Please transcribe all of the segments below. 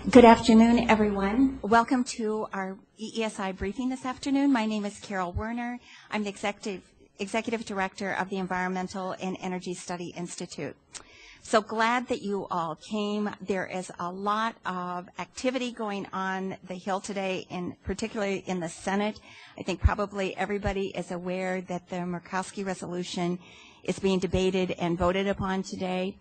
Good afternoon, everyone. Welcome to our EESI briefing this afternoon. My name is Carol Werner. I'm the Executive Director of the Environmental and Energy Study Institute. So glad that you all came. There is a lot of activity going on the Hill today, particularly in the Senate. I think probably everybody is aware that the Murkowski resolution is being debated and voted upon today.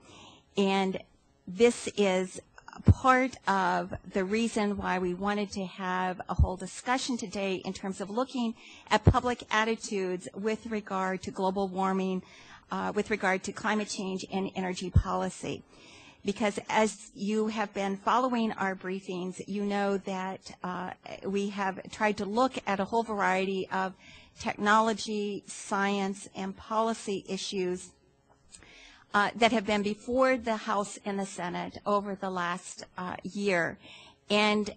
And this is part of the reason why we wanted to have a whole discussion today in terms of looking at public attitudes with regard to global warming, with regard to climate change and energy policy. Because as you have been following our briefings, you know that we have tried to look at a whole variety of technology, science, and policy issues that have been before the House and the Senate over the last year. And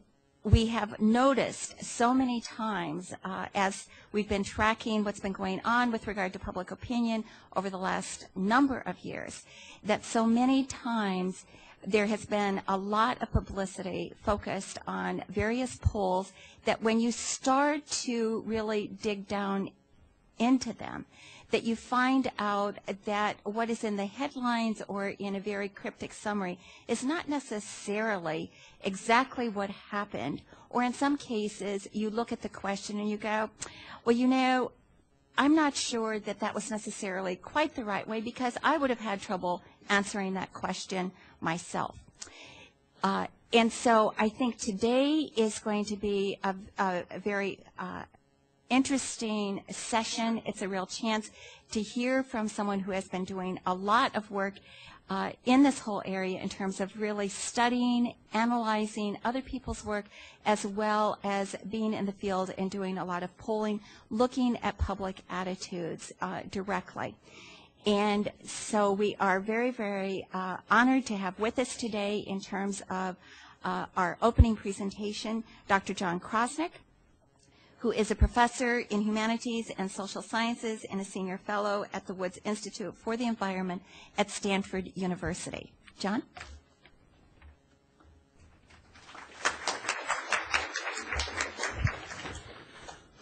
we have noticed so many times as we've been tracking what's been going on with regard to public opinion over the last number of years, that so many times there has been a lot of publicity focused on various polls that when you start to really dig down into them, that you find out that what is in the headlines or in a very cryptic summary is not necessarily exactly what happened. Or in some cases, you look at the question and you go, well, you know, I'm not sure that that was necessarily quite the right way because I would have had trouble answering that question myself. And so I think today is going to be a very interesting session. It's a real chance to hear from someone who has been doing a lot of work in this whole area in terms of really studying, analyzing other people's work, as well as being in the field and doing a lot of polling, looking at public attitudes directly. And so we are very, very honored to have with us today in terms of our opening presentation, Dr. John Krosnick, who is a professor in humanities and social sciences and a senior fellow at the Woods Institute for the Environment at Stanford University. John?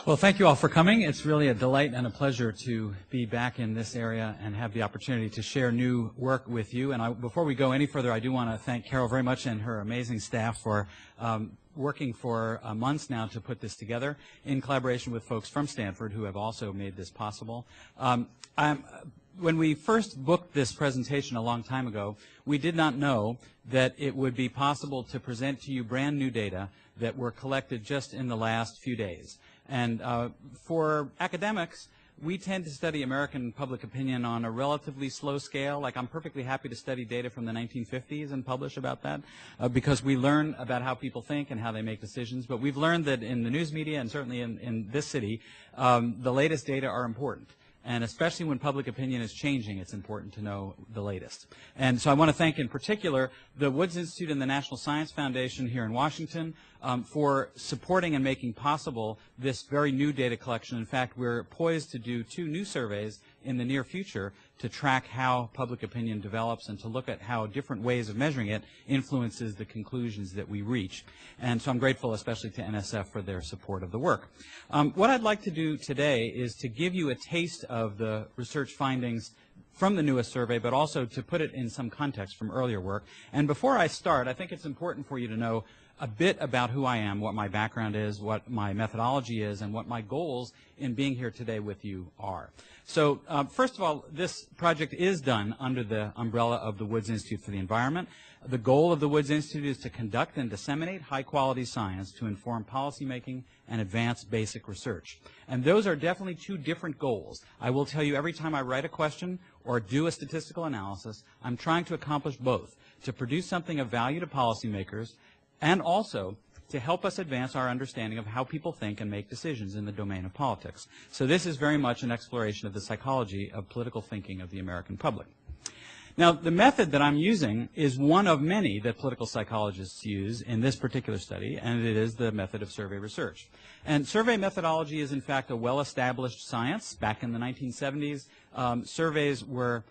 Well, thank you all for coming. It's really a delight and a pleasure to be back in this area and have the opportunity to share new work with you. And before we go any further, I do want to thank Carol very much and her amazing staff for working for months now to put this together in collaboration with folks from Stanford who have also made this possible. When we first booked this presentation a long time ago, we did not know that it would be possible to present to you brand new data that were collected just in the last few days. And for academics, we tend to study American public opinion on a relatively slow scale. Like, I'm perfectly happy to study data from the 1950s and publish about that because we learn about how people think and how they make decisions. But we've learned that in the news media and certainly in this city, the latest data are important. And especially when public opinion is changing, it's important to know the latest. And so I want to thank in particular the Woods Institute and the National Science Foundation here in Washington for supporting and making possible this very new data collection. In fact, we're poised to do 2 new surveys in the near future to track how public opinion develops and to look at how different ways of measuring it influences the conclusions that we reach. And so I'm grateful especially to NSF for their support of the work. What I'd like to do today is to give you a taste of the research findings from the newest survey, but also to put it in some context from earlier work. And before I start, I think it's important for you to know a bit about who I am, what my background is, what my methodology is, and what my goals in being here today with you are. So first of all, this project is done under the umbrella of the Woods Institute for the Environment. The goal of the Woods Institute is to conduct and disseminate high-quality science to inform policymaking and advance basic research. And those are definitely 2 different goals. I will tell you every time I write a question or do a statistical analysis, I'm trying to accomplish both, to produce something of value to policymakers and also to help us advance our understanding of how people think and make decisions in the domain of politics. So this is very much an exploration of the psychology of political thinking of the American public. Now, the method that I'm using is one of many that political psychologists use in this particular study, and it is the method of survey research. And survey methodology is, in fact, a well-established science. Back in the 1970s, surveys were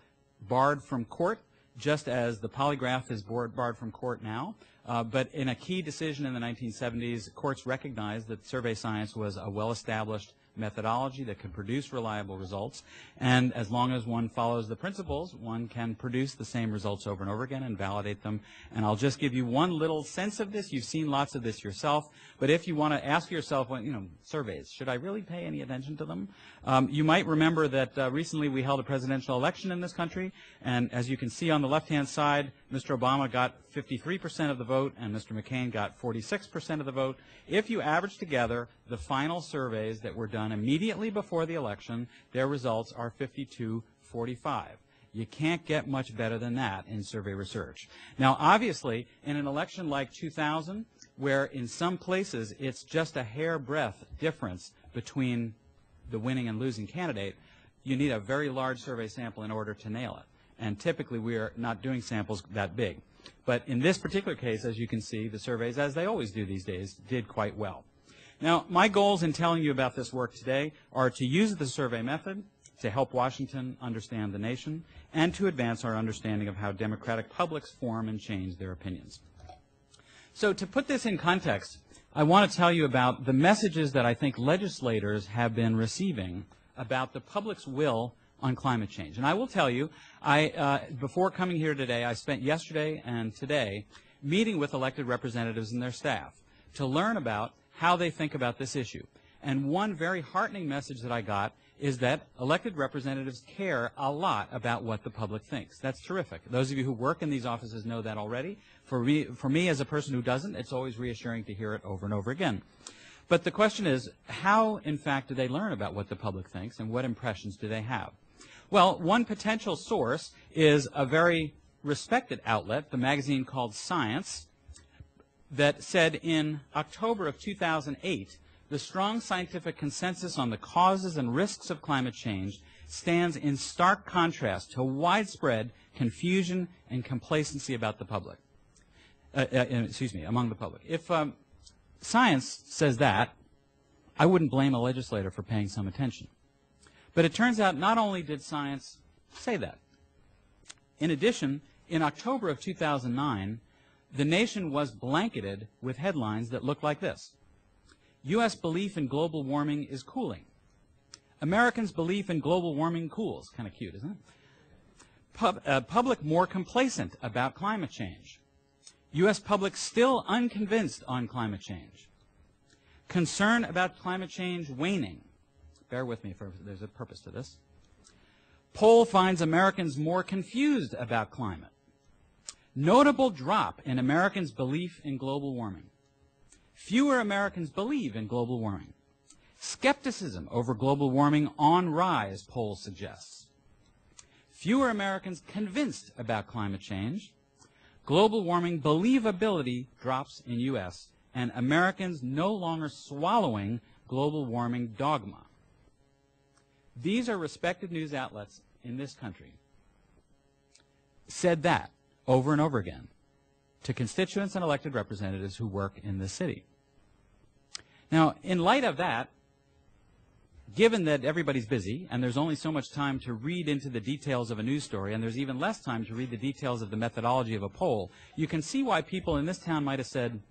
barred from court just as the polygraph is barred from court now. But in a key decision in the 1970s, courts recognized that survey science was a well-established methodology that could produce reliable results, and as long as one follows the principles, one can produce the same results over and over again and validate them. And I'll just give you one little sense of this. You've seen lots of this yourself, but if you want to ask yourself, well, surveys, should I really pay any attention to them? You might remember that recently we held a presidential election in this country, and as you can see on the left-hand side, Mr. Obama got 53% of the vote, and Mr. McCain got 46% of the vote. If you average together the final surveys that were done immediately before the election, their results are 52-45. You can't get much better than that in survey research. Now, obviously, in an election like 2000, where in some places it's just a hair-breadth difference between the winning and losing candidate, you need a very large survey sample in order to nail it. And typically we are not doing samples that big. But in this particular case, as you can see, the surveys, as they always do these days, did quite well. Now, my goals in telling you about this work today are to use the survey method to help Washington understand the nation and to advance our understanding of how democratic publics form and change their opinions. So to put this in context, I want to tell you about the messages that I think legislators have been receiving about the public's will on climate change. And I will tell you, before coming here today, I spent yesterday and today meeting with elected representatives and their staff to learn about how they think about this issue. And one very heartening message that I got is that elected representatives care a lot about what the public thinks. That's terrific. Those of you who work in these offices know that already. For me as a person who doesn't, it's always reassuring to hear it over and over again. But the question is, how, in fact, do they learn about what the public thinks, and what impressions do they have? Well, one potential source is a very respected outlet, the magazine called Science, that said in October of 2008, the strong scientific consensus on the causes and risks of climate change stands in stark contrast to widespread confusion and complacency about the public. Among the public. If Science says that, I wouldn't blame a legislator for paying some attention. But it turns out not only did Science say that. In addition, in October of 2009, the nation was blanketed with headlines that looked like this. U.S. belief in global warming is cooling. Americans' belief in global warming cools. Kind of cute, isn't it? Public more complacent about climate change. U.S. public still unconvinced on climate change. Concern about climate change waning. Bear with me, there's a purpose to this. Poll finds Americans more confused about climate. Notable drop in Americans' belief in global warming. Fewer Americans believe in global warming. Skepticism over global warming on rise, poll suggests. Fewer Americans convinced about climate change. Global warming believability drops in U.S., and Americans no longer swallowing global warming dogma. These are respected news outlets in this country. Said that over and over again to constituents and elected representatives who work in this city. Now, in light of that, given that everybody's busy and there's only so much time to read into the details of a news story, and there's even less time to read the details of the methodology of a poll, you can see why people in this town might have said,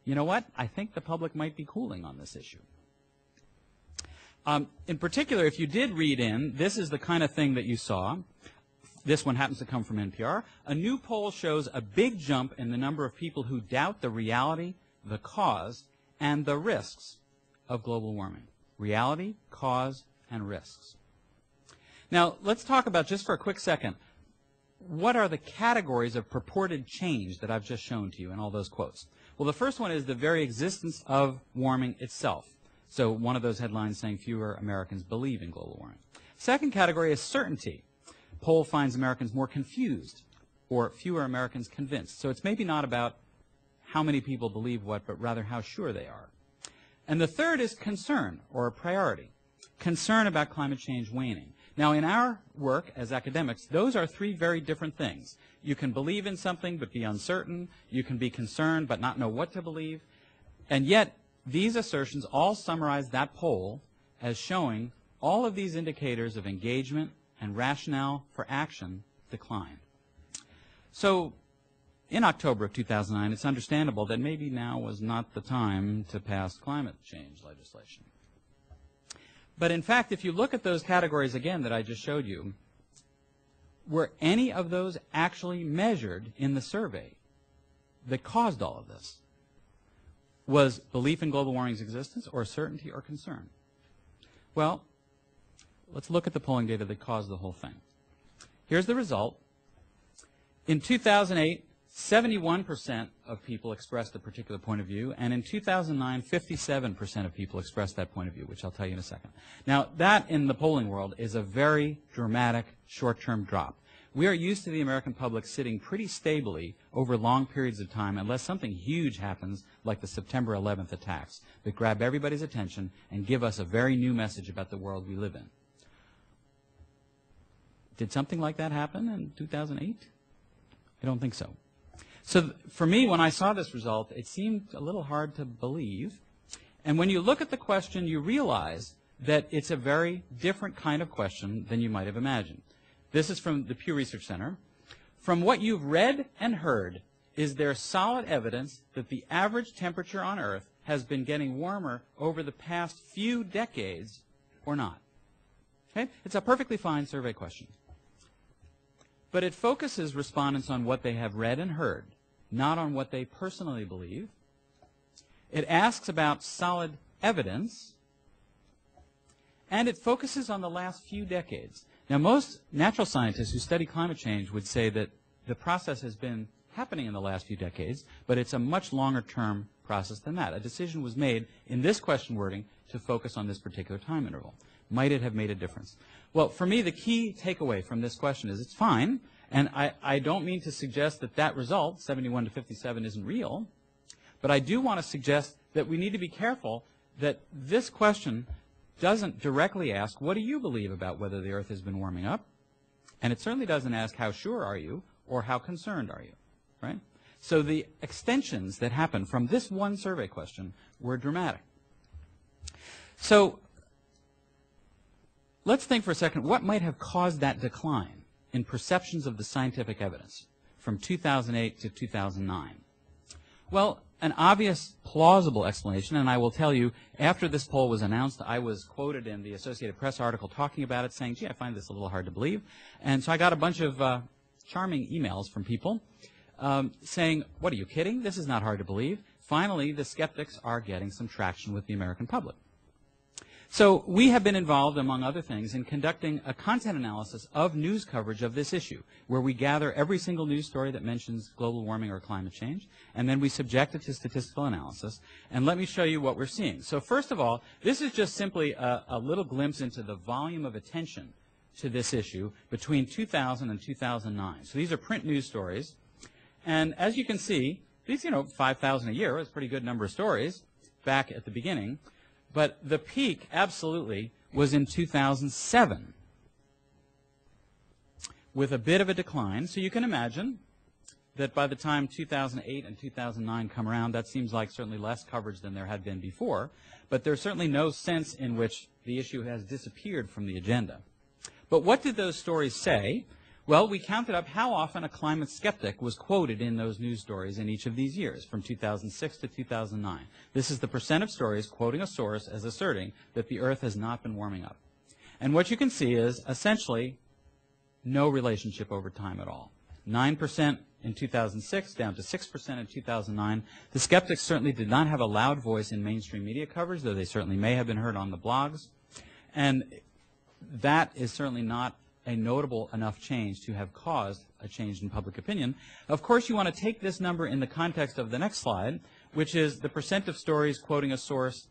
you know what, I think the public might be cooling on this issue. In particular, if you did read in, this is the kind of thing that you saw. This one happens to come from NPR. A new poll shows a big jump in the number of people who doubt the reality, the cause, and the risks of global warming. Reality, cause, and risks. Now, let's talk about, just for a quick second, what are the categories of purported change that I've just shown to you in all those quotes? Well, the first one is the very existence of warming itself. So one of those headlines saying fewer Americans believe in global warming. Second category is certainty. Poll finds Americans more confused, or fewer Americans convinced. So it's maybe not about how many people believe what, but rather how sure they are. And the third is concern, or priority. Concern about climate change waning. Now, in our work as academics, those are three very different things. You can believe in something but be uncertain. You can be concerned but not know what to believe. And yet, these assertions all summarize that poll as showing all of these indicators of engagement and rationale for action decline. So in October of 2009, it's understandable that maybe now was not the time to pass climate change legislation. But in fact, if you look at those categories again that I just showed you, were any of those actually measured in the survey that caused all of this? Was belief in global warming's existence, or certainty, or concern? Well, let's look at the polling data that caused the whole thing. Here's the result. In 2008, 71% of people expressed a particular point of view, and in 2009, 57% of people expressed that point of view, which I'll tell you in a second. Now, that in the polling world is a very dramatic short-term drop. We are used to the American public sitting pretty stably over long periods of time unless something huge happens like the September 11th attacks that grab everybody's attention and give us a very new message about the world we live in. Did something like that happen in 2008? I don't think so. So for me, when I saw this result, it seemed a little hard to believe. And when you look at the question, you realize that it's a very different kind of question than you might have imagined. This is from the Pew Research Center. From what you've read and heard, is there solid evidence that the average temperature on Earth has been getting warmer over the past few decades or not? Okay? It's a perfectly fine survey question. But it focuses respondents on what they have read and heard, not on what they personally believe. It asks about solid evidence, and it focuses on the last few decades. Now, most natural scientists who study climate change would say that the process has been happening in the last few decades, but it's a much longer-term process than that. A decision was made in this question wording to focus on this particular time interval. Might it have made a difference? Well, for me, the key takeaway from this question is it's fine, and I don't mean to suggest that that result, 71 to 57, isn't real, but I do want to suggest that we need to be careful that this question doesn't directly ask, what do you believe about whether the Earth has been warming up? And it certainly doesn't ask, how sure are you, or how concerned are you, right? So the extensions that happened from this one survey question were dramatic. So let's think for a second, what might have caused that decline in perceptions of the scientific evidence from 2008 to 2009? Well, an obvious, plausible explanation, and I will tell you, after this poll was announced, I was quoted in the Associated Press article talking about it, saying, gee, I find this a little hard to believe. And so I got a bunch of charming emails from people saying, what, are you kidding? This is not hard to believe. Finally, the skeptics are getting some traction with the American public. So we have been involved, among other things, in conducting a content analysis of news coverage of this issue, where we gather every single news story that mentions global warming or climate change, and then we subject it to statistical analysis. And let me show you what we're seeing. So first of all, this is just simply a little glimpse into the volume of attention to this issue between 2000 and 2009. So these are print news stories. And as you can see, these, 5,000 a year is a pretty good number of stories back at the beginning. But the peak, absolutely, was in 2007 with a bit of a decline. So you can imagine that by the time 2008 and 2009 come around, that seems like certainly less coverage than there had been before. But there's certainly no sense in which the issue has disappeared from the agenda. But what did those stories say? Well, we counted up how often a climate skeptic was quoted in those news stories in each of these years, from 2006 to 2009. This is the percent of stories quoting a source as asserting that the Earth has not been warming up. And what you can see is essentially no relationship over time at all. 9% in 2006, down to 6% in 2009. The skeptics certainly did not have a loud voice in mainstream media coverage, though they certainly may have been heard on the blogs. And that is certainly not a notable enough change to have caused a change in public opinion. Of course, you want to take this number in the context of the next slide, which is the percent of stories quoting a source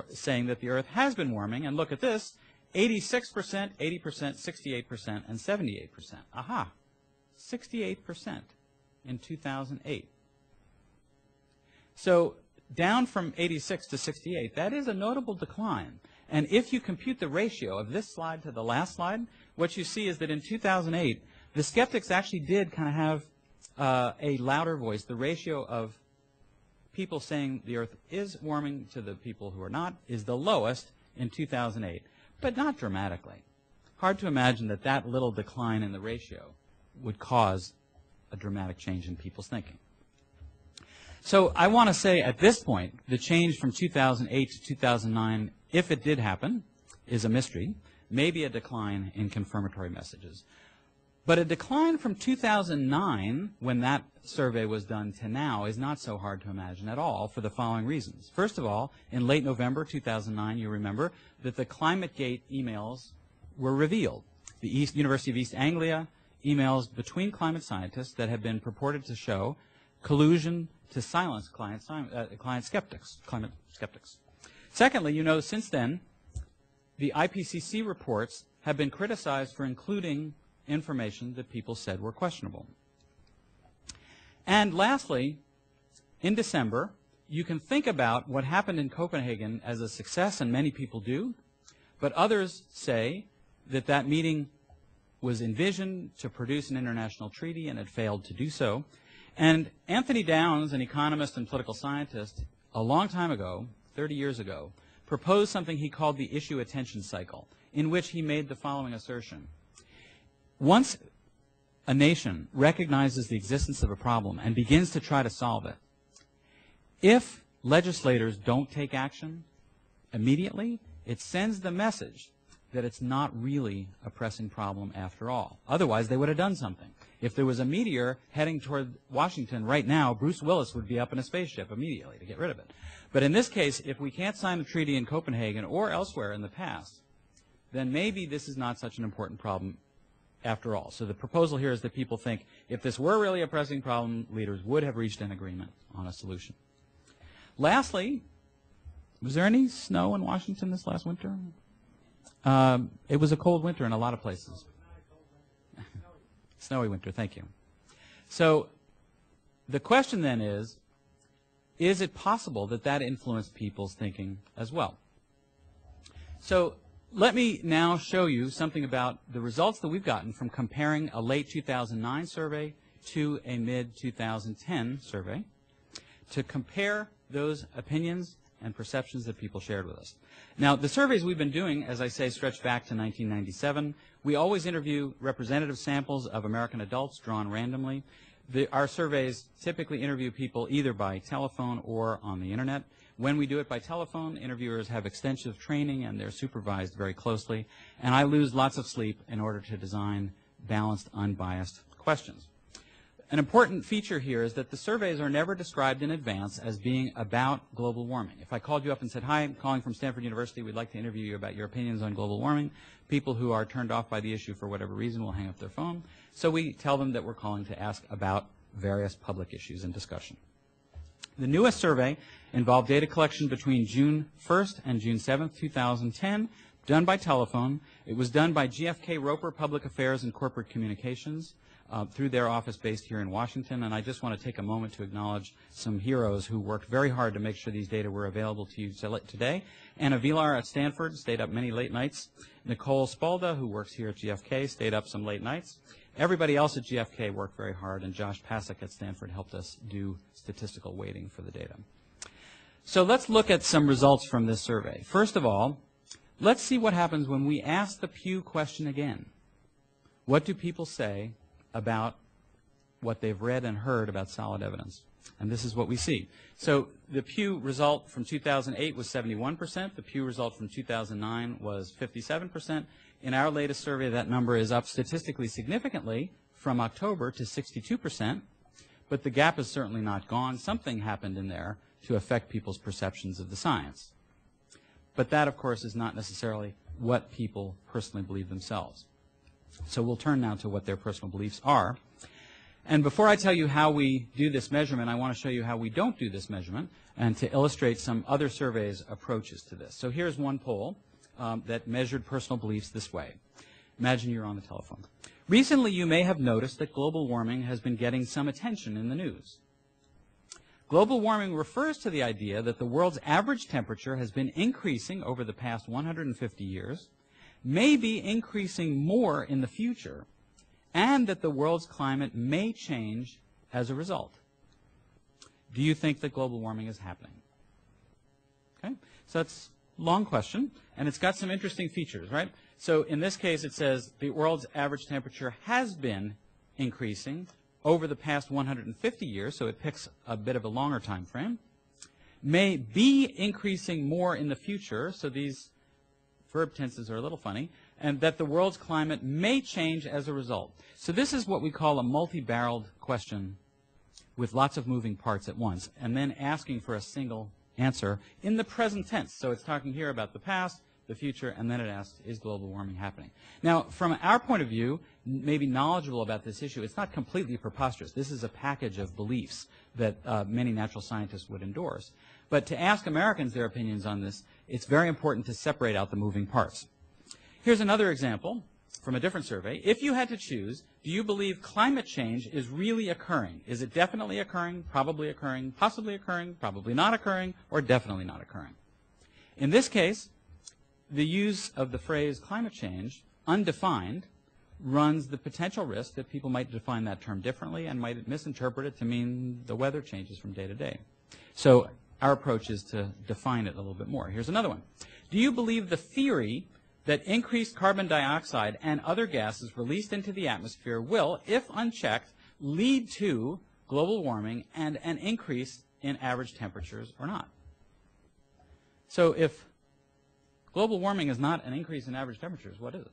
saying that the Earth has been warming. And look at this, 86%, 80%, 68%, and 78%. Aha, 68% in 2008. So down from 86 to 68, that is a notable decline. And if you compute the ratio of this slide to the last slide, what you see is that in 2008, the skeptics actually did kind of have a louder voice. The ratio of people saying the Earth is warming to the people who are not is the lowest in 2008, but not dramatically. Hard to imagine that that little decline in the ratio would cause a dramatic change in people's thinking. So I want to say at this point, the change from 2008 to 2009, if it did happen, is a mystery, maybe a decline in confirmatory messages. But a decline from 2009, when that survey was done, to now is not so hard to imagine at all for the following reasons. First of all, in late November 2009, you remember that the ClimateGate emails were revealed. The University of East Anglia emails between climate scientists that had been purported to show collusion to silence climate skeptics. Secondly, you know, since then, the IPCC reports have been criticized for including information that people said were questionable. And lastly, in December, you can think about what happened in Copenhagen as a success, and many people do, but others say that that meeting was envisioned to produce an international treaty and it failed to do so. And Anthony Downs, an economist and political scientist, a long time ago, 30 years ago, proposed something he called the issue attention cycle, in which he made the following assertion. Once a nation recognizes the existence of a problem and begins to try to solve it, if legislators don't take action immediately, it sends the message that it's not really a pressing problem after all. Otherwise, they would have done something. If there was a meteor heading toward Washington right now, Bruce Willis would be up in a spaceship immediately to get rid of it. But in this case, if we can't sign a treaty in Copenhagen or elsewhere in the past, then maybe this is not such an important problem after all. So the proposal here is that people think if this were really a pressing problem, leaders would have reached an agreement on a solution. Lastly, was there any snow in Washington this last winter? It was a cold winter in a lot of places. Snowy winter, thank you. So the question then is it possible that that influenced people's thinking as well? So let me now show you something about the results that we've gotten from comparing a late 2009 survey to a mid-2010 survey to compare those opinions and perceptions that people shared with us. Now, the surveys we've been doing, as I say, stretch back to 1997. We always interview representative samples of American adults drawn randomly. Our surveys typically interview people either by telephone or on the internet. When we do it by telephone, interviewers have extensive training and they're supervised very closely. And I lose lots of sleep in order to design balanced, unbiased questions. An important feature here is that the surveys are never described in advance as being about global warming. If I called you up and said, hi, I'm calling from Stanford University, we'd like to interview you about your opinions on global warming, people who are turned off by the issue for whatever reason will hang up their phone. So we tell them that we're calling to ask about various public issues in discussion. The newest survey involved data collection between June 1st and June 7th, 2010, done by telephone. It was done by GFK Roper Public Affairs and Corporate Communications through their office based here in Washington. And I just want to take a moment to acknowledge some heroes who worked very hard to make sure these data were available to you today. Anna Vilar at Stanford stayed up many late nights. Nicole Spalda, who works here at GFK, stayed up some late nights. Everybody else at GFK worked very hard, and Josh Pasek at Stanford helped us do statistical weighting for the data. So let's look at some results from this survey. First of all, let's see what happens when we ask the Pew question again. What do people say about what they've read and heard about solid evidence? And this is what we see. So the Pew result from 2008 was 71%. The Pew result from 2009 was 57%. In our latest survey, that number is up statistically significantly from October to 62%. But the gap is certainly not gone. Something happened in there to affect people's perceptions of the science. But that, of course, is not necessarily what people personally believe themselves. So we'll turn now to what their personal beliefs are. And before I tell you how we do this measurement, I want to show you how we don't do this measurement and to illustrate some other surveys' approaches to this. So here's one poll that measured personal beliefs this way. Imagine you're on the telephone. Recently, you may have noticed that global warming has been getting some attention in the news. Global warming refers to the idea that the world's average temperature has been increasing over the past 150 years, may be increasing more in the future, and that the world's climate may change as a result. Do you think that global warming is happening? Okay, so that's a long question, and it's got some interesting features, right? So in this case, it says the world's average temperature has been increasing over the past 150 years, so it picks a bit of a longer time frame, may be increasing more in the future, so these verb tenses are a little funny, and that the world's climate may change as a result. So this is what we call a multi-barreled question with lots of moving parts at once, and then asking for a single answer in the present tense. So it's talking here about the past, the future, and then it asks, is global warming happening? Now, from our point of view, maybe knowledgeable about this issue, it's not completely preposterous. This is a package of beliefs that many natural scientists would endorse. But to ask Americans their opinions on this, it's very important to separate out the moving parts. Here's another example from a different survey. If you had to choose, do you believe climate change is really occurring? Is it definitely occurring, probably occurring, possibly occurring, probably not occurring, or definitely not occurring? In this case, the use of the phrase climate change, undefined, runs the potential risk that people might define that term differently and might misinterpret it to mean the weather changes from day to day. So our approach is to define it a little bit more. Here's another one. Do you believe the theory that increased carbon dioxide and other gases released into the atmosphere will, if unchecked, lead to global warming and an increase in average temperatures or not? So if global warming is not an increase in average temperatures, what is it?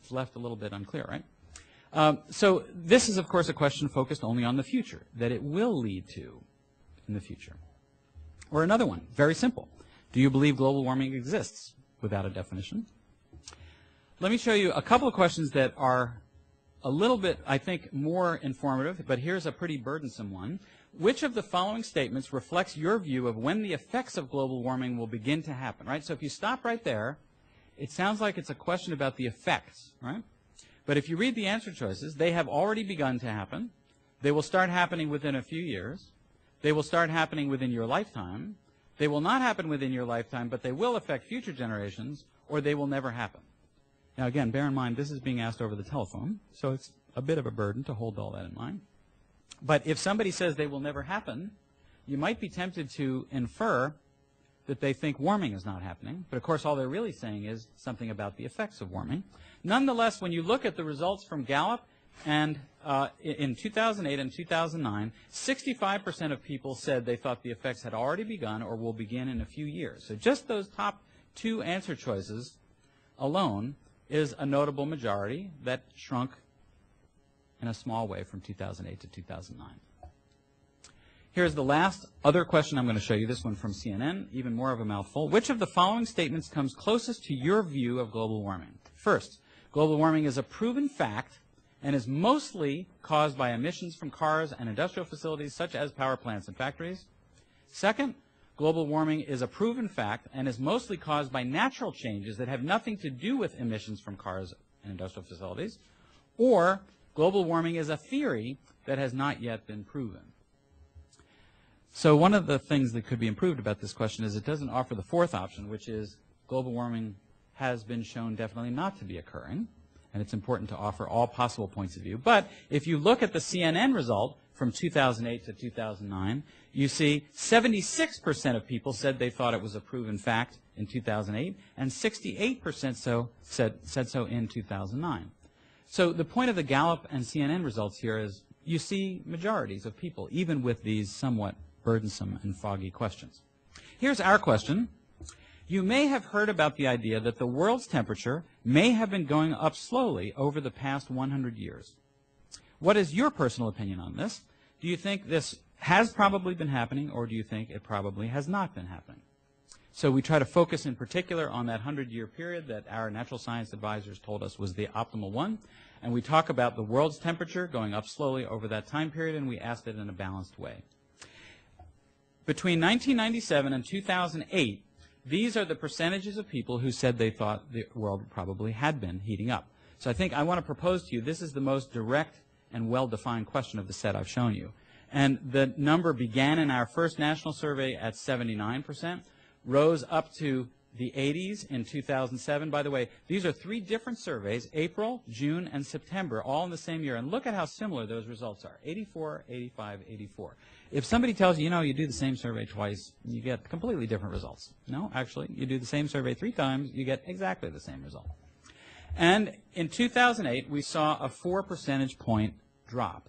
It's left a little bit unclear, right? So this is, of course, a question focused only on the future, that it will lead to in the future. Or another one, very simple. Do you believe global warming exists? Without a definition. Let me show you a couple of questions that are a little bit, I think, more informative, but here's a pretty burdensome one. Which of the following statements reflects your view of when the effects of global warming will begin to happen, right? So if you stop right there, it sounds like it's a question about the effects, right? But if you read the answer choices, they have already begun to happen. They will start happening within a few years. They will start happening within your lifetime. They will not happen within your lifetime, but they will affect future generations, or they will never happen. Now, again, bear in mind, this is being asked over the telephone, so it's a bit of a burden to hold all that in mind. But if somebody says they will never happen, you might be tempted to infer that they think warming is not happening. But, of course, all they're really saying is something about the effects of warming. Nonetheless, when you look at the results from Gallup, and in 2008 and 2009, 65% of people said they thought the effects had already begun or will begin in a few years. So just those top two answer choices alone is a notable majority that shrunk in a small way from 2008 to 2009. Here's the last other question I'm going to show you, this one from CNN, even more of a mouthful. Which of the following statements comes closest to your view of global warming? First, global warming is a proven fact and is mostly caused by emissions from cars and industrial facilities such as power plants and factories. Second, global warming is a proven fact and is mostly caused by natural changes that have nothing to do with emissions from cars and industrial facilities. Or, global warming is a theory that has not yet been proven. So one of the things that could be improved about this question is it doesn't offer the fourth option, which is global warming has been shown definitely not to be occurring. And it's important to offer all possible points of view. But if you look at the CNN result from 2008 to 2009, you see 76% of people said they thought it was a proven fact in 2008, and 68% said so in 2009. So the point of the Gallup and CNN results here is you see majorities of people, even with these somewhat burdensome and foggy questions. Here's our question. You may have heard about the idea that the world's temperature may have been going up slowly over the past 100 years. What is your personal opinion on this? Do you think this has probably been happening, or do you think it probably has not been happening? So we try to focus in particular on that 100-year period that our natural science advisors told us was the optimal one, and we talk about the world's temperature going up slowly over that time period, and we asked it in a balanced way. Between 1997 and 2008, these are the percentages of people who said they thought the world probably had been heating up. So I think I want to propose to you this is the most direct and well-defined question of the set I've shown you. And the number began in our first national survey at 79%, rose up to the 80s in 2007. By the way, these are three different surveys, April, June, and September, all in the same year. And look at how similar those results are, 84, 85, 84. If somebody tells you, you know, you do the same survey twice, you get completely different results. No, actually, you do the same survey 3 times, you get exactly the same result. And in 2008, we saw a 4 percentage point drop.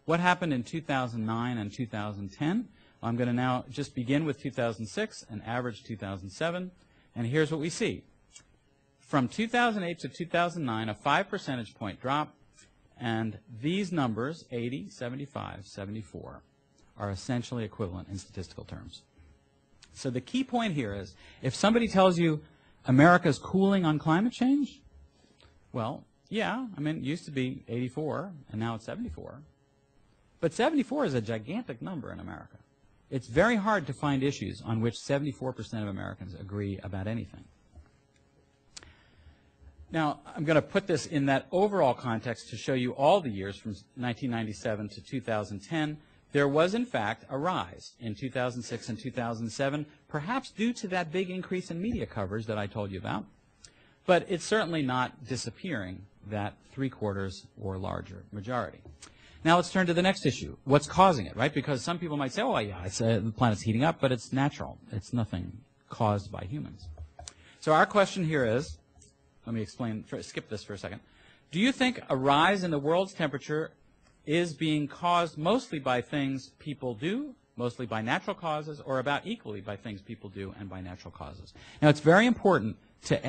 What happened in 2009 and 2010? Well, I'm going to now just begin with 2006 and average 2007. And here's what we see. From 2008 to 2009, a 5 percentage point drop. And these numbers, 80, 75, 74, are essentially equivalent in statistical terms. So the key point here is, if somebody tells you America's cooling on climate change, well, yeah, I mean, it used to be 84, and now it's 74. But 74 is a gigantic number in America. It's very hard to find issues on which 74% of Americans agree about anything. Now, I'm going to put this in that overall context to show you all the years from 1997 to 2010. There was, in fact, a rise in 2006 and 2007, perhaps due to that big increase in media coverage that I told you about. But it's certainly not disappearing, that 3/4 or larger majority. Now let's turn to the next issue. What's causing it, right? Because some people might say, oh, yeah, the planet's heating up, but it's natural. It's nothing caused by humans. So our question here is, let me explain, skip this for a second. Do you think a rise in the world's temperature is being caused mostly by things people do, mostly by natural causes, or about equally by things people do and by natural causes? Now, it's very important to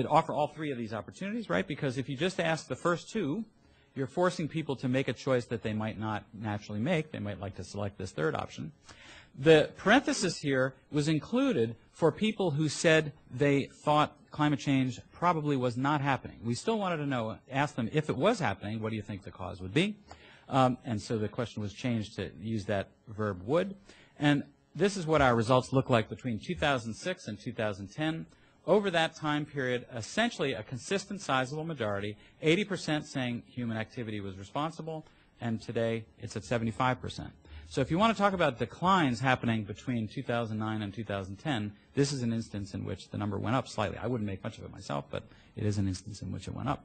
offer all three of these opportunities, right? Because if you just ask the first two, you're forcing people to make a choice that they might not naturally make. They might like to select this third option. The parenthesis here was included for people who said they thought climate change probably was not happening. We still wanted to know, ask them, if it was happening, what do you think the cause would be? And so the question was changed to use that verb would. And this is what our results look like between 2006 and 2010. Over that time period, essentially a consistent sizable majority, 80% saying human activity was responsible, and today it's at 75%. So if you want to talk about declines happening between 2009 and 2010, this is an instance in which the number went up slightly. I wouldn't make much of it myself, but it is an instance in which it went up.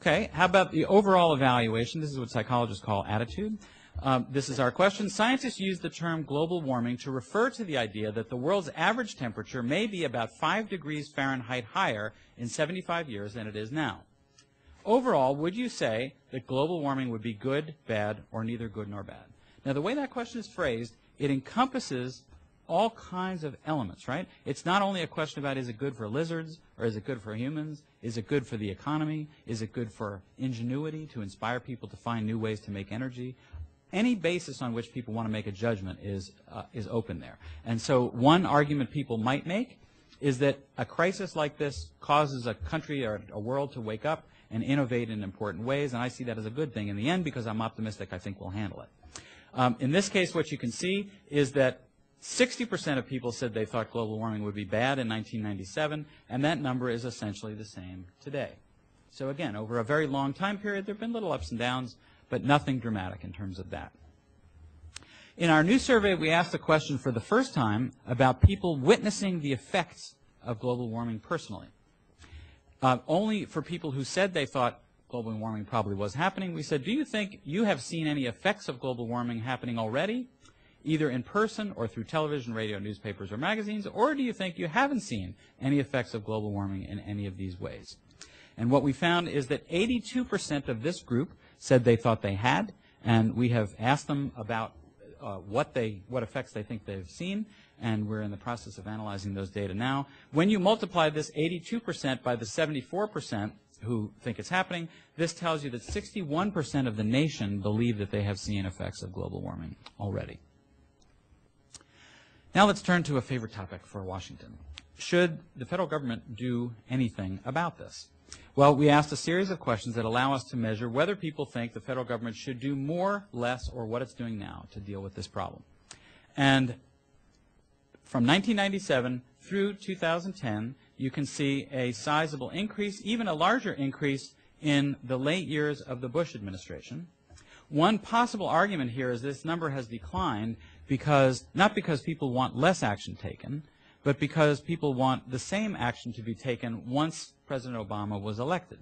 Okay, how about the overall evaluation? This is what psychologists call attitude. This is our question. Scientists use the term global warming to refer to the idea that the world's average temperature may be about 5 degrees Fahrenheit higher in 75 years than it is now. Overall, would you say that global warming would be good, bad, or neither good nor bad? Now, the way that question is phrased, it encompasses all kinds of elements, right? It's not only a question about is it good for lizards or is it good for humans? Is it good for the economy? Is it good for ingenuity to inspire people to find new ways to make energy? Any basis on which people want to make a judgment is open there. And so one argument people might make is that a crisis like this causes a country or a world to wake up and innovate in important ways, and I see that as a good thing in the end because I'm optimistic I think we'll handle it. In this case, what you can see is that 60% of people said they thought global warming would be bad in 1997, and that number is essentially the same today. So again, over a very long time period, there have been little ups and downs, but nothing dramatic in terms of that. In our new survey, we asked a question for the first time about people witnessing the effects of global warming personally. Only for people who said they thought global warming probably was happening, we said, do you think you have seen any effects of global warming happening already, either in person or through television, radio, newspapers, or magazines, or do you think you haven't seen any effects of global warming in any of these ways? And what we found is that 82% of this group said they thought they had, and we have asked them about what effects they think they've seen, and we're in the process of analyzing those data now. When you multiply this 82% by the 74% who think it's happening, this tells you that 61% of the nation believe that they have seen effects of global warming already. Now let's turn to a favorite topic for Washington. Should the federal government do anything about this? Well, we asked a series of questions that allow us to measure whether people think the federal government should do more, less, or what it's doing now to deal with this problem. And from 1997 through 2010, you can see a sizable increase, even a larger increase in the late years of the Bush administration. One possible argument here is this number has declined because, not because people want less action taken, but because people want the same action to be taken once President Obama was elected.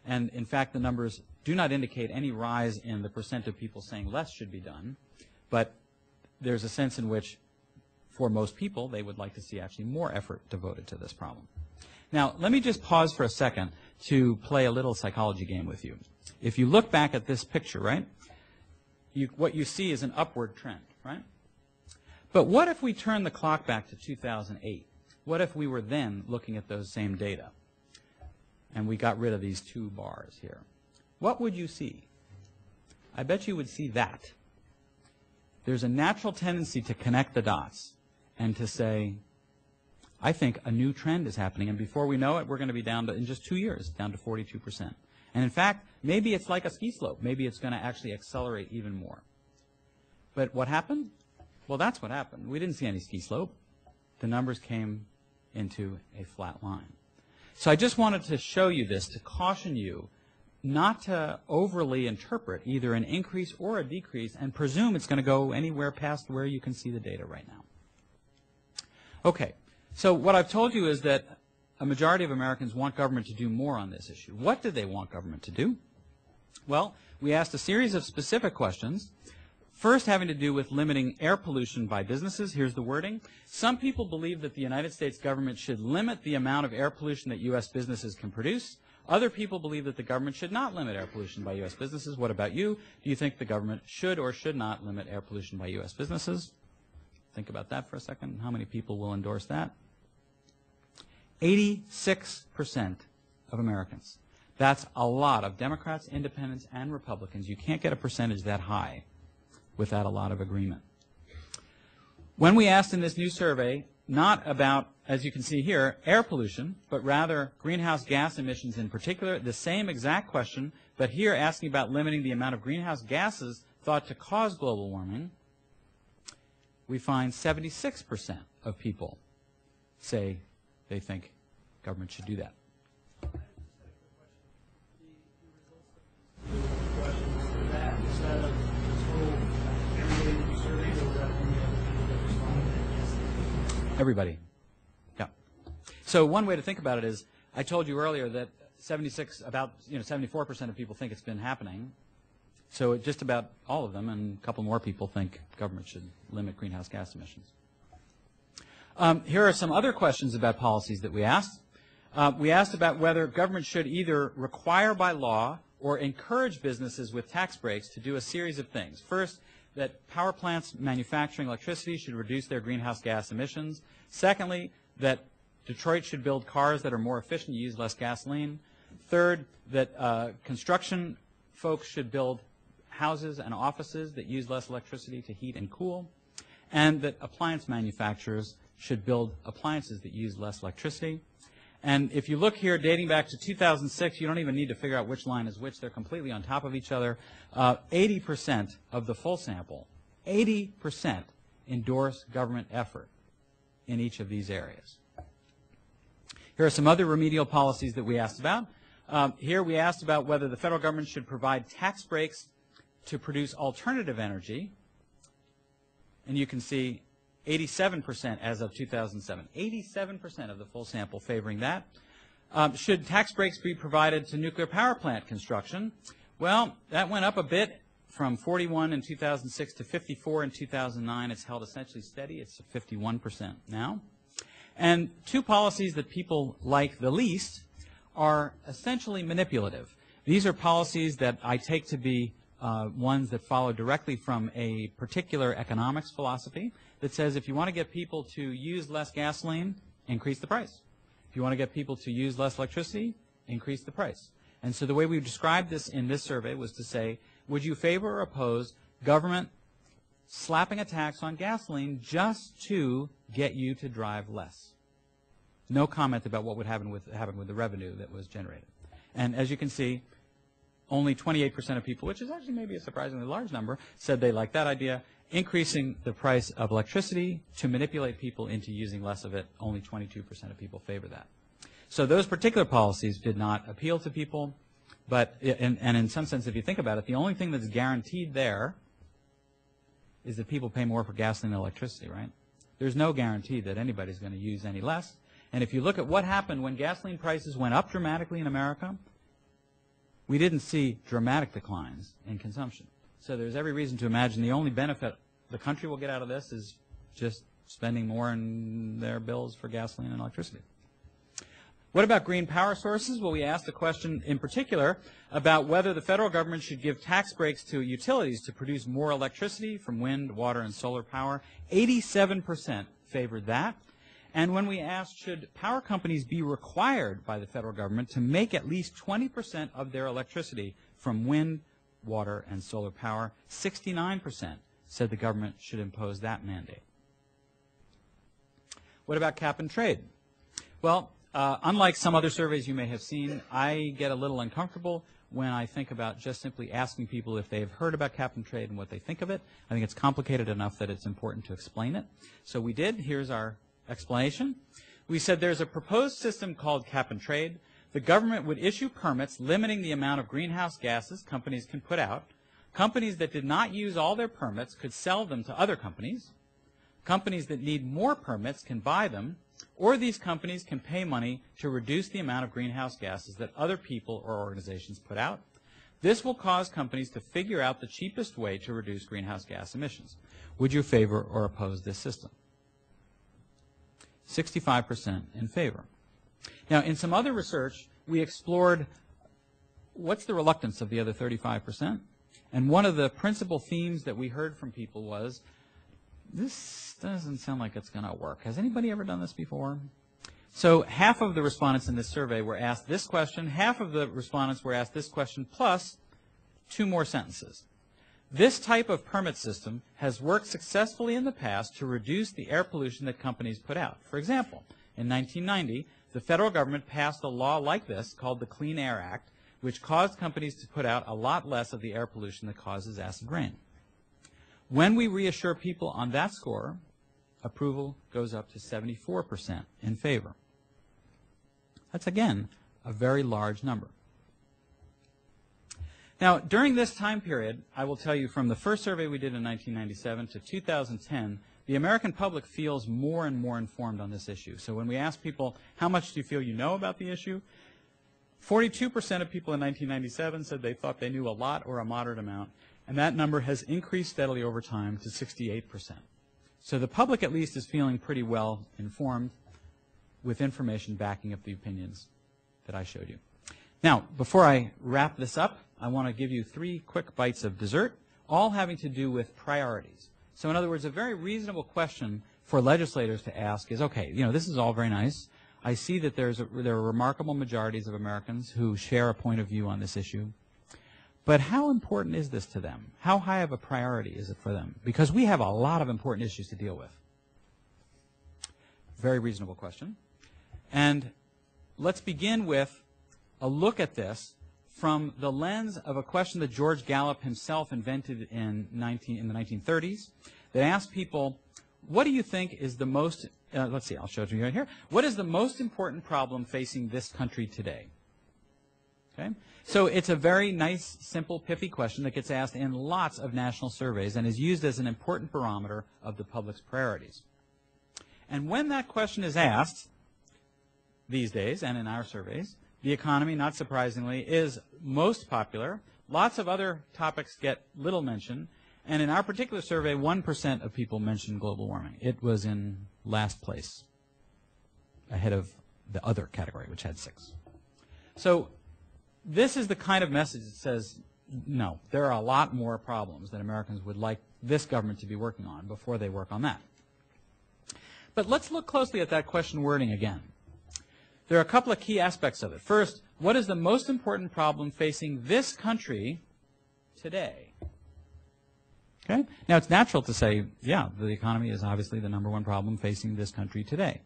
And in fact, the numbers do not indicate any rise in the percent of people saying less should be done, but there's a sense in which, for most people, they would like to see actually more effort devoted to this problem. Now, let me just pause for a second to play a little psychology game with you. If you look back at this picture, right, what you see is an upward trend, right? But what if we turn the clock back to 2008? What if we were then looking at those same data and we got rid of these two bars here? What would you see? I bet you would see that. There's a natural tendency to connect the dots and to say, I think a new trend is happening, and before we know it, we're going to be down to, in just 2 years, down to 42%. And in fact, maybe it's like a ski slope. Maybe it's going to actually accelerate even more. But what happened? Well, that's what happened. We didn't see any ski slope. The numbers came into a flat line. So I just wanted to show you this to caution you not to overly interpret either an increase or a decrease and presume it's going to go anywhere past where you can see the data right now. Okay, so what I've told you is that a majority of Americans want government to do more on this issue. What do they want government to do? Well, we asked a series of specific questions. First, having to do with limiting air pollution by businesses. Here's the wording. Some people believe that the United States government should limit the amount of air pollution that U.S. businesses can produce. Other people believe that the government should not limit air pollution by U.S. businesses. What about you? Do you think the government should or should not limit air pollution by U.S. businesses? Think about that for a second. How many people will endorse that? 86% of Americans. That's a lot of Democrats, Independents, and Republicans. You can't get a percentage that high without a lot of agreement. When we asked in this new survey, not about, as you can see here, air pollution, but rather greenhouse gas emissions in particular, the same exact question, but here asking about limiting the amount of greenhouse gases thought to cause global warming, we find 76% of people say they think government should do that. Everybody. Yeah. So one way to think about it is, I told you earlier that 74% of people think it's been happening. So just about all of them, and a couple more people think government should limit greenhouse gas emissions. Here are some other questions about policies that we asked. We asked about whether government should either require by law or encourage businesses with tax breaks to do a series of things. First, that power plants manufacturing electricity should reduce their greenhouse gas emissions. Secondly, that Detroit should build cars that are more efficient, use less gasoline. Third, that construction folks should build houses and offices that use less electricity to heat and cool. And that appliance manufacturers should build appliances that use less electricity. And if you look here, dating back to 2006, you don't even need to figure out which line is which. They're completely on top of each other. 80% of the full sample, 80% endorse government effort in each of these areas. Here are some other remedial policies that we asked about. Here we asked about whether the federal government should provide tax breaks to produce alternative energy. And you can see 87% as of 2007. 87% of the full sample favoring that. Should tax breaks be provided to nuclear power plant construction? Well, that went up a bit from 41 in 2006 to 54 in 2009. It's held essentially steady. It's 51% now. And two policies that people like the least are essentially manipulative. These are policies that I take to be ones that follow directly from a particular economics philosophy that says if you want to get people to use less gasoline, increase the price. If you want to get people to use less electricity, increase the price. And so the way we described this in this survey was to say, would you favor or oppose government slapping a tax on gasoline just to get you to drive less? No comment about what would happen with the revenue that was generated. And as you can see, only 28% of people, which is actually maybe a surprisingly large number, said they like that idea. Increasing the price of electricity to manipulate people into using less of it, only 22% of people favor that. So those particular policies did not appeal to people, but, and in some sense, if you think about it, the only thing that's guaranteed there is that people pay more for gasoline and electricity, right? There's no guarantee that anybody's going to use any less. And if you look at what happened when gasoline prices went up dramatically in America, we didn't see dramatic declines in consumption. So there's every reason to imagine the only benefit the country will get out of this is just spending more in their bills for gasoline and electricity. What about green power sources? Well, we asked a question in particular about whether the federal government should give tax breaks to utilities to produce more electricity from wind, water, and solar power. 87% favored that. And when we asked, should power companies be required by the federal government to make at least 20% of their electricity from wind, water, and solar power, 69% said the government should impose that mandate. What about cap and trade? Well, unlike some other surveys you may have seen, I get a little uncomfortable when I think about just simply asking people if they've heard about cap and trade and what they think of it. I think it's complicated enough that it's important to explain it. So we did. Here's our explanation. We said there's a proposed system called cap and trade. The government would issue permits limiting the amount of greenhouse gases companies can put out. Companies that did not use all their permits could sell them to other companies. Companies that need more permits can buy them, or these companies can pay money to reduce the amount of greenhouse gases that other people or organizations put out. This will cause companies to figure out the cheapest way to reduce greenhouse gas emissions. Would you favor or oppose this system? 65% in favor. Now, in some other research, we explored what's the reluctance of the other 35%. And one of the principal themes that we heard from people was, this doesn't sound like it's going to work. Has anybody ever done this before? So half of the respondents in this survey were asked this question. Half of the respondents were asked this question plus 2 more sentences. This type of permit system has worked successfully in the past to reduce the air pollution that companies put out. For example, in 1990, the federal government passed a law like this called the Clean Air Act, which caused companies to put out a lot less of the air pollution that causes acid rain. When we reassure people on that score, approval goes up to 74% in favor. That's, again, a very large number. Now, during this time period, I will tell you from the first survey we did in 1997 to 2010, the American public feels more and more informed on this issue. So when we ask people, how much do you feel you know about the issue? 42% of people in 1997 said they thought they knew a lot or a moderate amount. And that number has increased steadily over time to 68%. So the public, at least, is feeling pretty well informed with information backing up the opinions that I showed you. Now, before I wrap this up, I want to give you 3 quick bites of dessert, all having to do with priorities. So in other words, a very reasonable question for legislators to ask is, okay, this is all very nice. I see that there are remarkable majorities of Americans who share a point of view on this issue. But how important is this to them? How high of a priority is it for them? Because we have a lot of important issues to deal with. Very reasonable question. And let's begin with a look at this from the lens of a question that George Gallup himself invented in the 1930s that asked people, what do you think is the most, let's see, I'll show it to you right here. What is the most important problem facing this country today? Okay? So it's a very nice, simple, pithy question that gets asked in lots of national surveys and is used as an important barometer of the public's priorities. And when that question is asked these days and in our surveys, the economy, not surprisingly, is most popular. Lots of other topics get little mention. And in our particular survey, 1% of people mentioned global warming. It was in last place, ahead of the other category, which had 6. So this is the kind of message that says, no, there are a lot more problems that Americans would like this government to be working on before they work on that. But let's look closely at that question wording again. There are a couple of key aspects of it. First, what is the most important problem facing this country today? Okay? Now, it's natural to say, yeah, the economy is obviously the #1 problem facing this country today.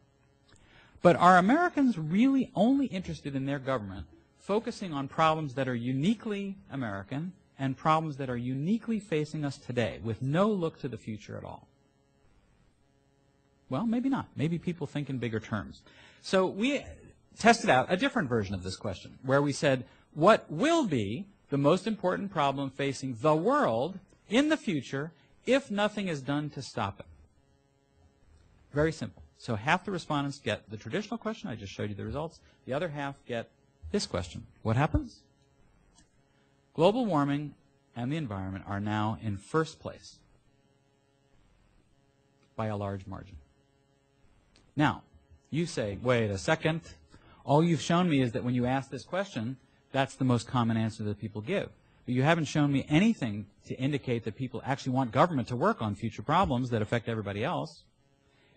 But are Americans really only interested in their government focusing on problems that are uniquely American and problems that are uniquely facing us today with no look to the future at all? Well, maybe not. Maybe people think in bigger terms. So we tested out a different version of this question where we said, what will be the most important problem facing the world in the future if nothing is done to stop it? Very simple. So half the respondents get the traditional question. I just showed you the results. The other half get this question. What happens? Global warming and the environment are now in first place by a large margin. Now, you say, wait a second. All you've shown me is that when you ask this question, that's the most common answer that people give. But you haven't shown me anything to indicate that people actually want government to work on future problems that affect everybody else.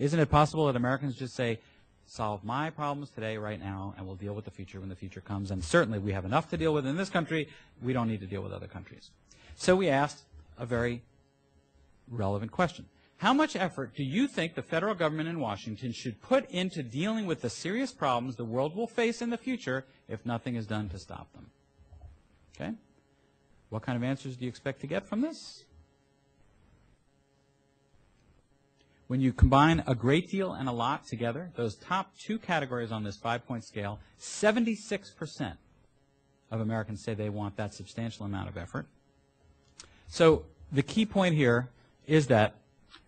Isn't it possible that Americans just say, solve my problems today, right now, and we'll deal with the future when the future comes? And certainly we have enough to deal with in this country. We don't need to deal with other countries. So we asked a very relevant question. How much effort do you think the federal government in Washington should put into dealing with the serious problems the world will face in the future if nothing is done to stop them? Okay? What kind of answers do you expect to get from this? When you combine a great deal and a lot together, those top two categories on this 5-point scale, 76% of Americans say they want that substantial amount of effort. So the key point here is that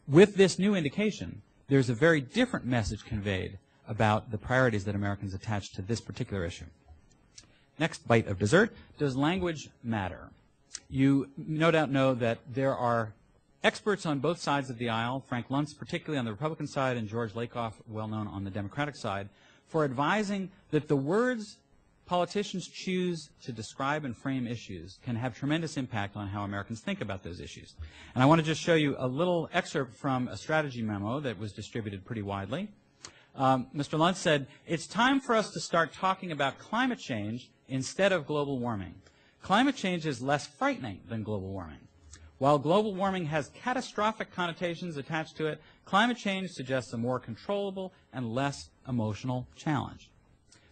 with this new indication, there's a very different message conveyed about the priorities that Americans attach to this particular issue. Next bite of dessert, does language matter? You no doubt know that there are experts on both sides of the aisle, Frank Luntz particularly on the Republican side and George Lakoff, well known on the Democratic side, for advising that the words politicians choose to describe and frame issues can have tremendous impact on how Americans think about those issues. And I want to just show you a little excerpt from a strategy memo that was distributed pretty widely. Mr. Luntz said, it's time for us to start talking about climate change instead of global warming. Climate change is less frightening than global warming. While global warming has catastrophic connotations attached to it, climate change suggests a more controllable and less emotional challenge.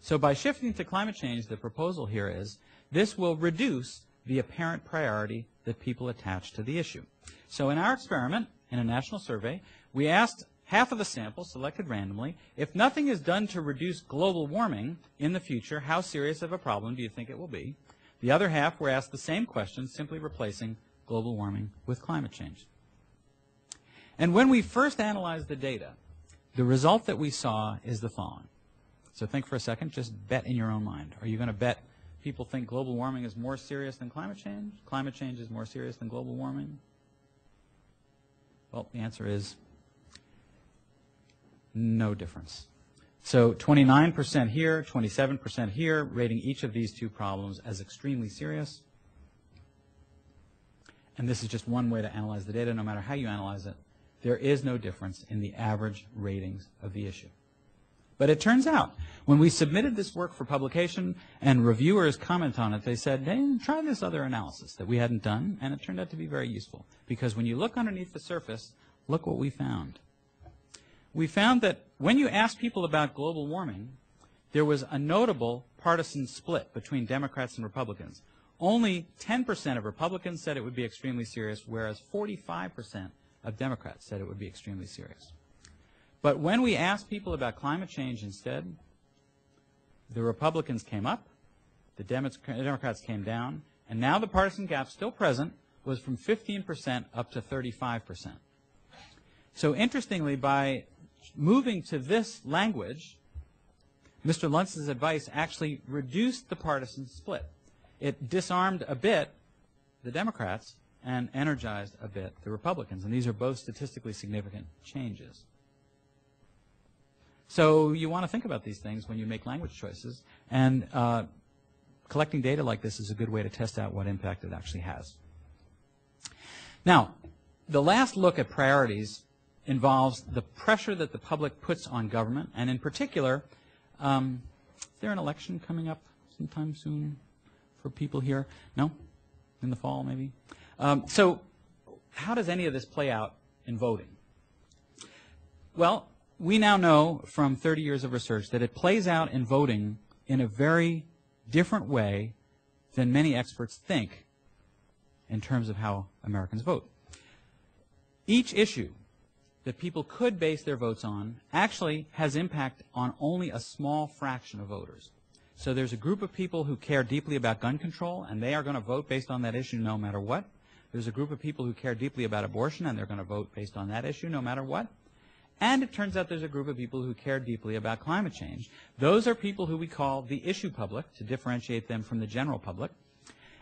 So by shifting to climate change, the proposal here is this will reduce the apparent priority that people attach to the issue. So in our experiment, in a national survey, we asked half of the sample, selected randomly, if nothing is done to reduce global warming in the future, how serious of a problem do you think it will be? The other half were asked the same question, simply replacing global warming with climate change. And when we first analyzed the data, the result that we saw is the following. So think for a second, just bet in your own mind. Are you going to bet people think global warming is more serious than climate change? Climate change is more serious than global warming? Well, the answer is no difference. So 29% here, 27% here, rating each of these two problems as extremely serious. And this is just one way to analyze the data. No matter how you analyze it, there is no difference in the average ratings of the issue. But it turns out, when we submitted this work for publication and reviewers comment on it, they said, hey, try this other analysis that we hadn't done, and it turned out to be very useful. Because when you look underneath the surface, look what we found. We found that when you asked people about global warming, there was a notable partisan split between Democrats and Republicans. Only 10% of Republicans said it would be extremely serious, whereas 45% of Democrats said it would be extremely serious. But when we asked people about climate change instead, the Republicans came up, the Democrats came down, and now the partisan gap still present was from 15% up to 35%. So interestingly, by moving to this language, Mr. Luntz's advice actually reduced the partisan split. It disarmed a bit the Democrats and energized a bit the Republicans, and these are both statistically significant changes. So you want to think about these things when you make language choices, and collecting data like this is a good way to test out what impact it actually has. Now, the last look at priorities involves the pressure that the public puts on government, and in particular, is there an election coming up sometime soon for people here? No? In the fall, maybe? So how does any of this play out in voting? Well, we now know from 30 years of research that it plays out in voting in a very different way than many experts think in terms of how Americans vote. Each issue that people could base their votes on actually has impact on only a small fraction of voters. So there's a group of people who care deeply about gun control, and they are going to vote based on that issue no matter what. There's a group of people who care deeply about abortion, and they're going to vote based on that issue no matter what. And it turns out there's a group of people who care deeply about climate change. Those are people who we call the issue public, to differentiate them from the general public.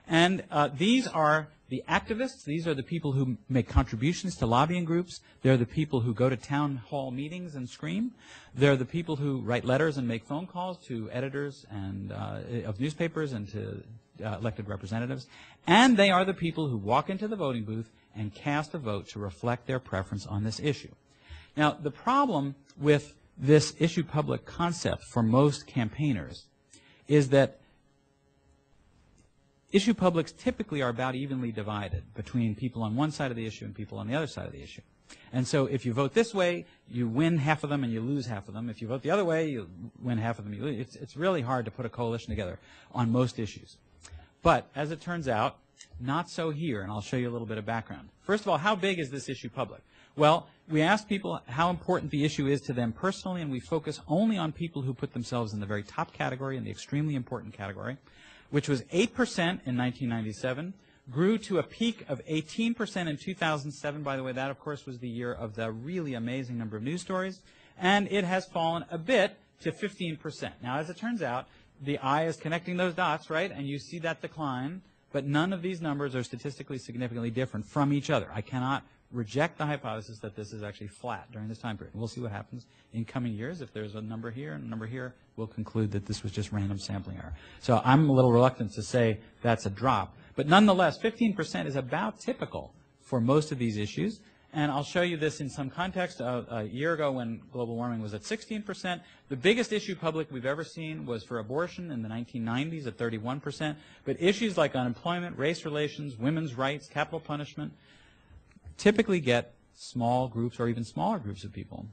And these are The activists, these are the people who make contributions to lobbying groups. They're the people who go to town hall meetings and scream. They're the people who write letters and make phone calls to editors and of newspapers and to elected representatives. And they are the people who walk into the voting booth and cast a vote to reflect their preference on this issue. Now, the problem with this issue public concept for most campaigners is that issue publics typically are about evenly divided between people on one side of the issue and people on the other side of the issue. And so if you vote this way, you win half of them and you lose half of them. If you vote the other way, you win half of them. You lose. It's really hard to put a coalition together on most issues. But as it turns out, not so here, and I'll show you a little bit of background. First of all, how big is this issue public? Well, we asked people how important the issue is to them personally, and we focus only on people who put themselves in the very top category, in the extremely important category, which was 8% in 1997, grew to a peak of 18% in 2007. By the way, that, of course, was the year of the really amazing number of news stories. And it has fallen a bit to 15%. Now, as it turns out, the eye is connecting those dots, right? And you see that decline. But none of these numbers are statistically significantly different from each other. I cannot reject the hypothesis that this is actually flat during this time period. We'll see what happens in coming years. If there's a number here and a number here, we'll conclude that this was just random sampling error. So I'm a little reluctant to say that's a drop. But nonetheless, 15% is about typical for most of these issues. And I'll show you this in some context. A year ago when global warming was at 16%, the biggest issue public we've ever seen was for abortion in the 1990s at 31%. But issues like unemployment, race relations, women's rights, capital punishment typically get small groups or even smaller groups of people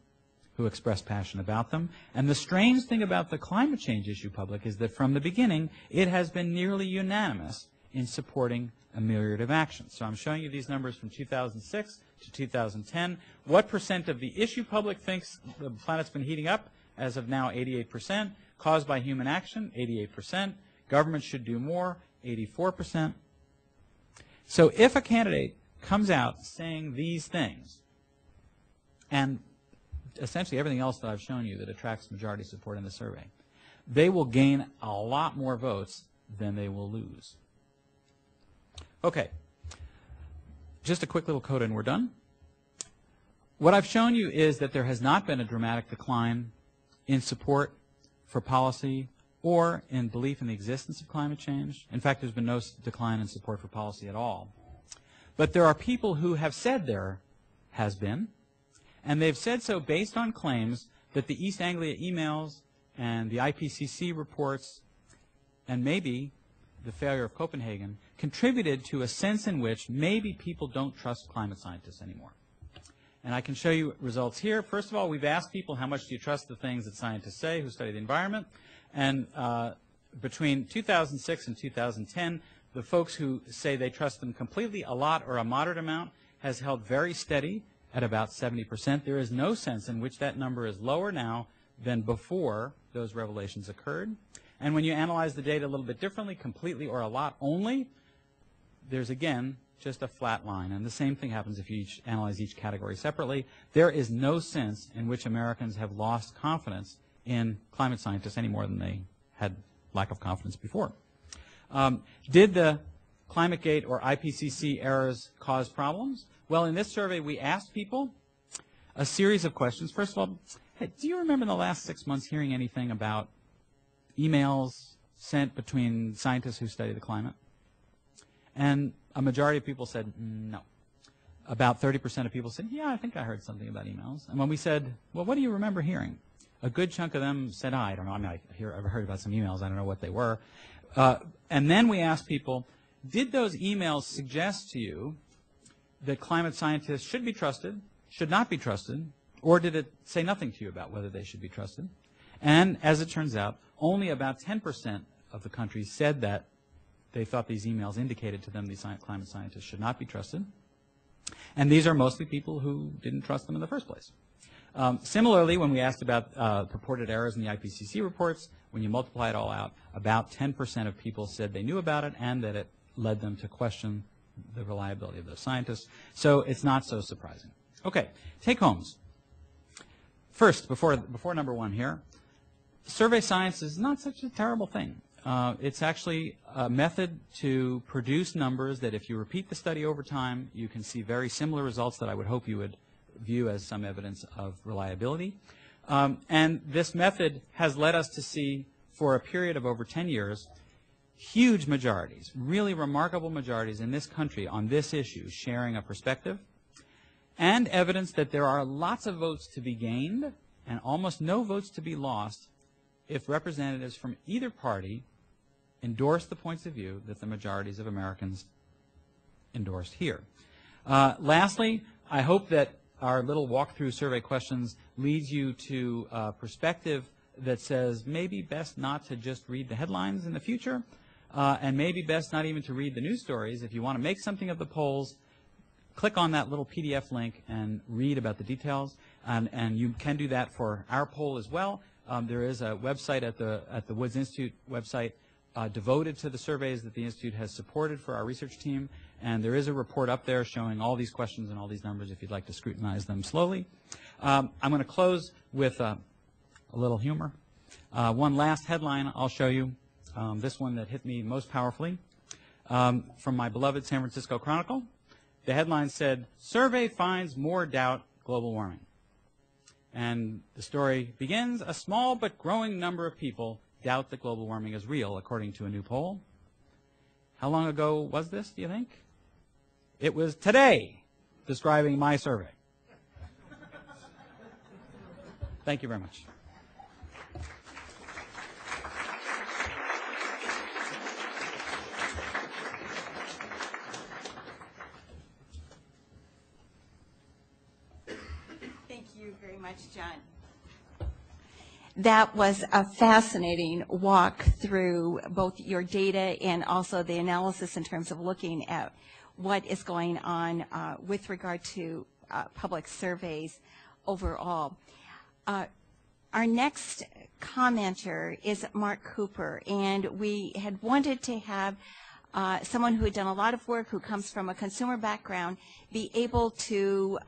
who express passion about them. And the strange thing about the climate change issue public is that from the beginning, it has been nearly unanimous in supporting ameliorative action. So I'm showing you these numbers from 2006 to 2010. What percent of the issue public thinks the planet's been heating up? As of now, 88%. Caused by human action, 88%. Government should do more, 84%. So if a candidate comes out saying these things, and essentially everything else that I've shown you that attracts majority support in the survey, they will gain a lot more votes than they will lose. Okay, just a quick little coda and we're done. What I've shown you is that there has not been a dramatic decline in support for policy or in belief in the existence of climate change. In fact, there's been no decline in support for policy at all. But there are people who have said there has been, and they've said so based on claims that the East Anglia emails and the IPCC reports and maybe the failure of Copenhagen contributed to a sense in which maybe people don't trust climate scientists anymore. And I can show you results here. First of all, we've asked people how much do you trust the things that scientists say who study the environment. And between 2006 and 2010, the folks who say they trust them completely, a lot, or a moderate amount has held very steady at about 70%. There is no sense in which that number is lower now than before those revelations occurred. And when you analyze the data a little bit differently, completely or a lot only, there's again just a flat line. And the same thing happens if you analyze each category separately. There is no sense in which Americans have lost confidence in climate scientists any more than they had lack of confidence before. Did the ClimateGate or IPCC errors cause problems? Well, in this survey, we asked people a series of questions. First of all, hey, do you remember in the last 6 months hearing anything about emails sent between scientists who study the climate? And a majority of people said no. About 30% of people said, yeah, I think I heard something about emails. And when we said, well, what do you remember hearing? A good chunk of them said, I don't know. I mean, I've heard about some emails. I don't know what they were. And then we asked people, did those emails suggest to you that climate scientists should be trusted, should not be trusted, or did it say nothing to you about whether they should be trusted? And as it turns out, only about 10% of the country said that they thought these emails indicated to them these climate scientists should not be trusted. And these are mostly people who didn't trust them in the first place. Similarly, when we asked about purported errors in the IPCC reports, when you multiply it all out, about 10% of people said they knew about it and that it led them to question the reliability of those scientists. So it's not so surprising. Okay, take-homes. First, before number one here, survey science is not such a terrible thing. It's actually a method to produce numbers that if you repeat the study over time, you can see very similar results that I would hope you would view as some evidence of reliability. And this method has led us to see, for a period of over 10 years, huge majorities, really remarkable majorities in this country on this issue, sharing a perspective, and evidence that there are lots of votes to be gained and almost no votes to be lost if representatives from either party endorse the points of view that the majorities of Americans endorsed here. Lastly, I hope that our little walkthrough survey questions leads you to a perspective that says maybe best not to just read the headlines in the future, and maybe best not even to read the news stories. If you want to make something of the polls, click on that little PDF link and read about the details. And you can do that for our poll as well. There is a website at the Woods Institute website devoted to the surveys that the Institute has supported for our research team. And there is a report up there showing all these questions and all these numbers if you'd like to scrutinize them slowly. I'm going to close with a little humor. One last headline I'll show you, this one that hit me most powerfully, from my beloved San Francisco Chronicle. The headline said, "Survey finds more doubt global warming." And the story begins, "A small but growing number of people doubt that global warming is real, according to a new poll." How long ago was this, do you think? It was today, describing my survey. Thank you very much. Thank you very much, John. That was a fascinating walk through both your data and also the analysis in terms of looking at what is going on with regard to public surveys overall. Our next commenter is Mark Cooper, and we had wanted to have someone who had done a lot of work, who comes from a consumer background, be able to,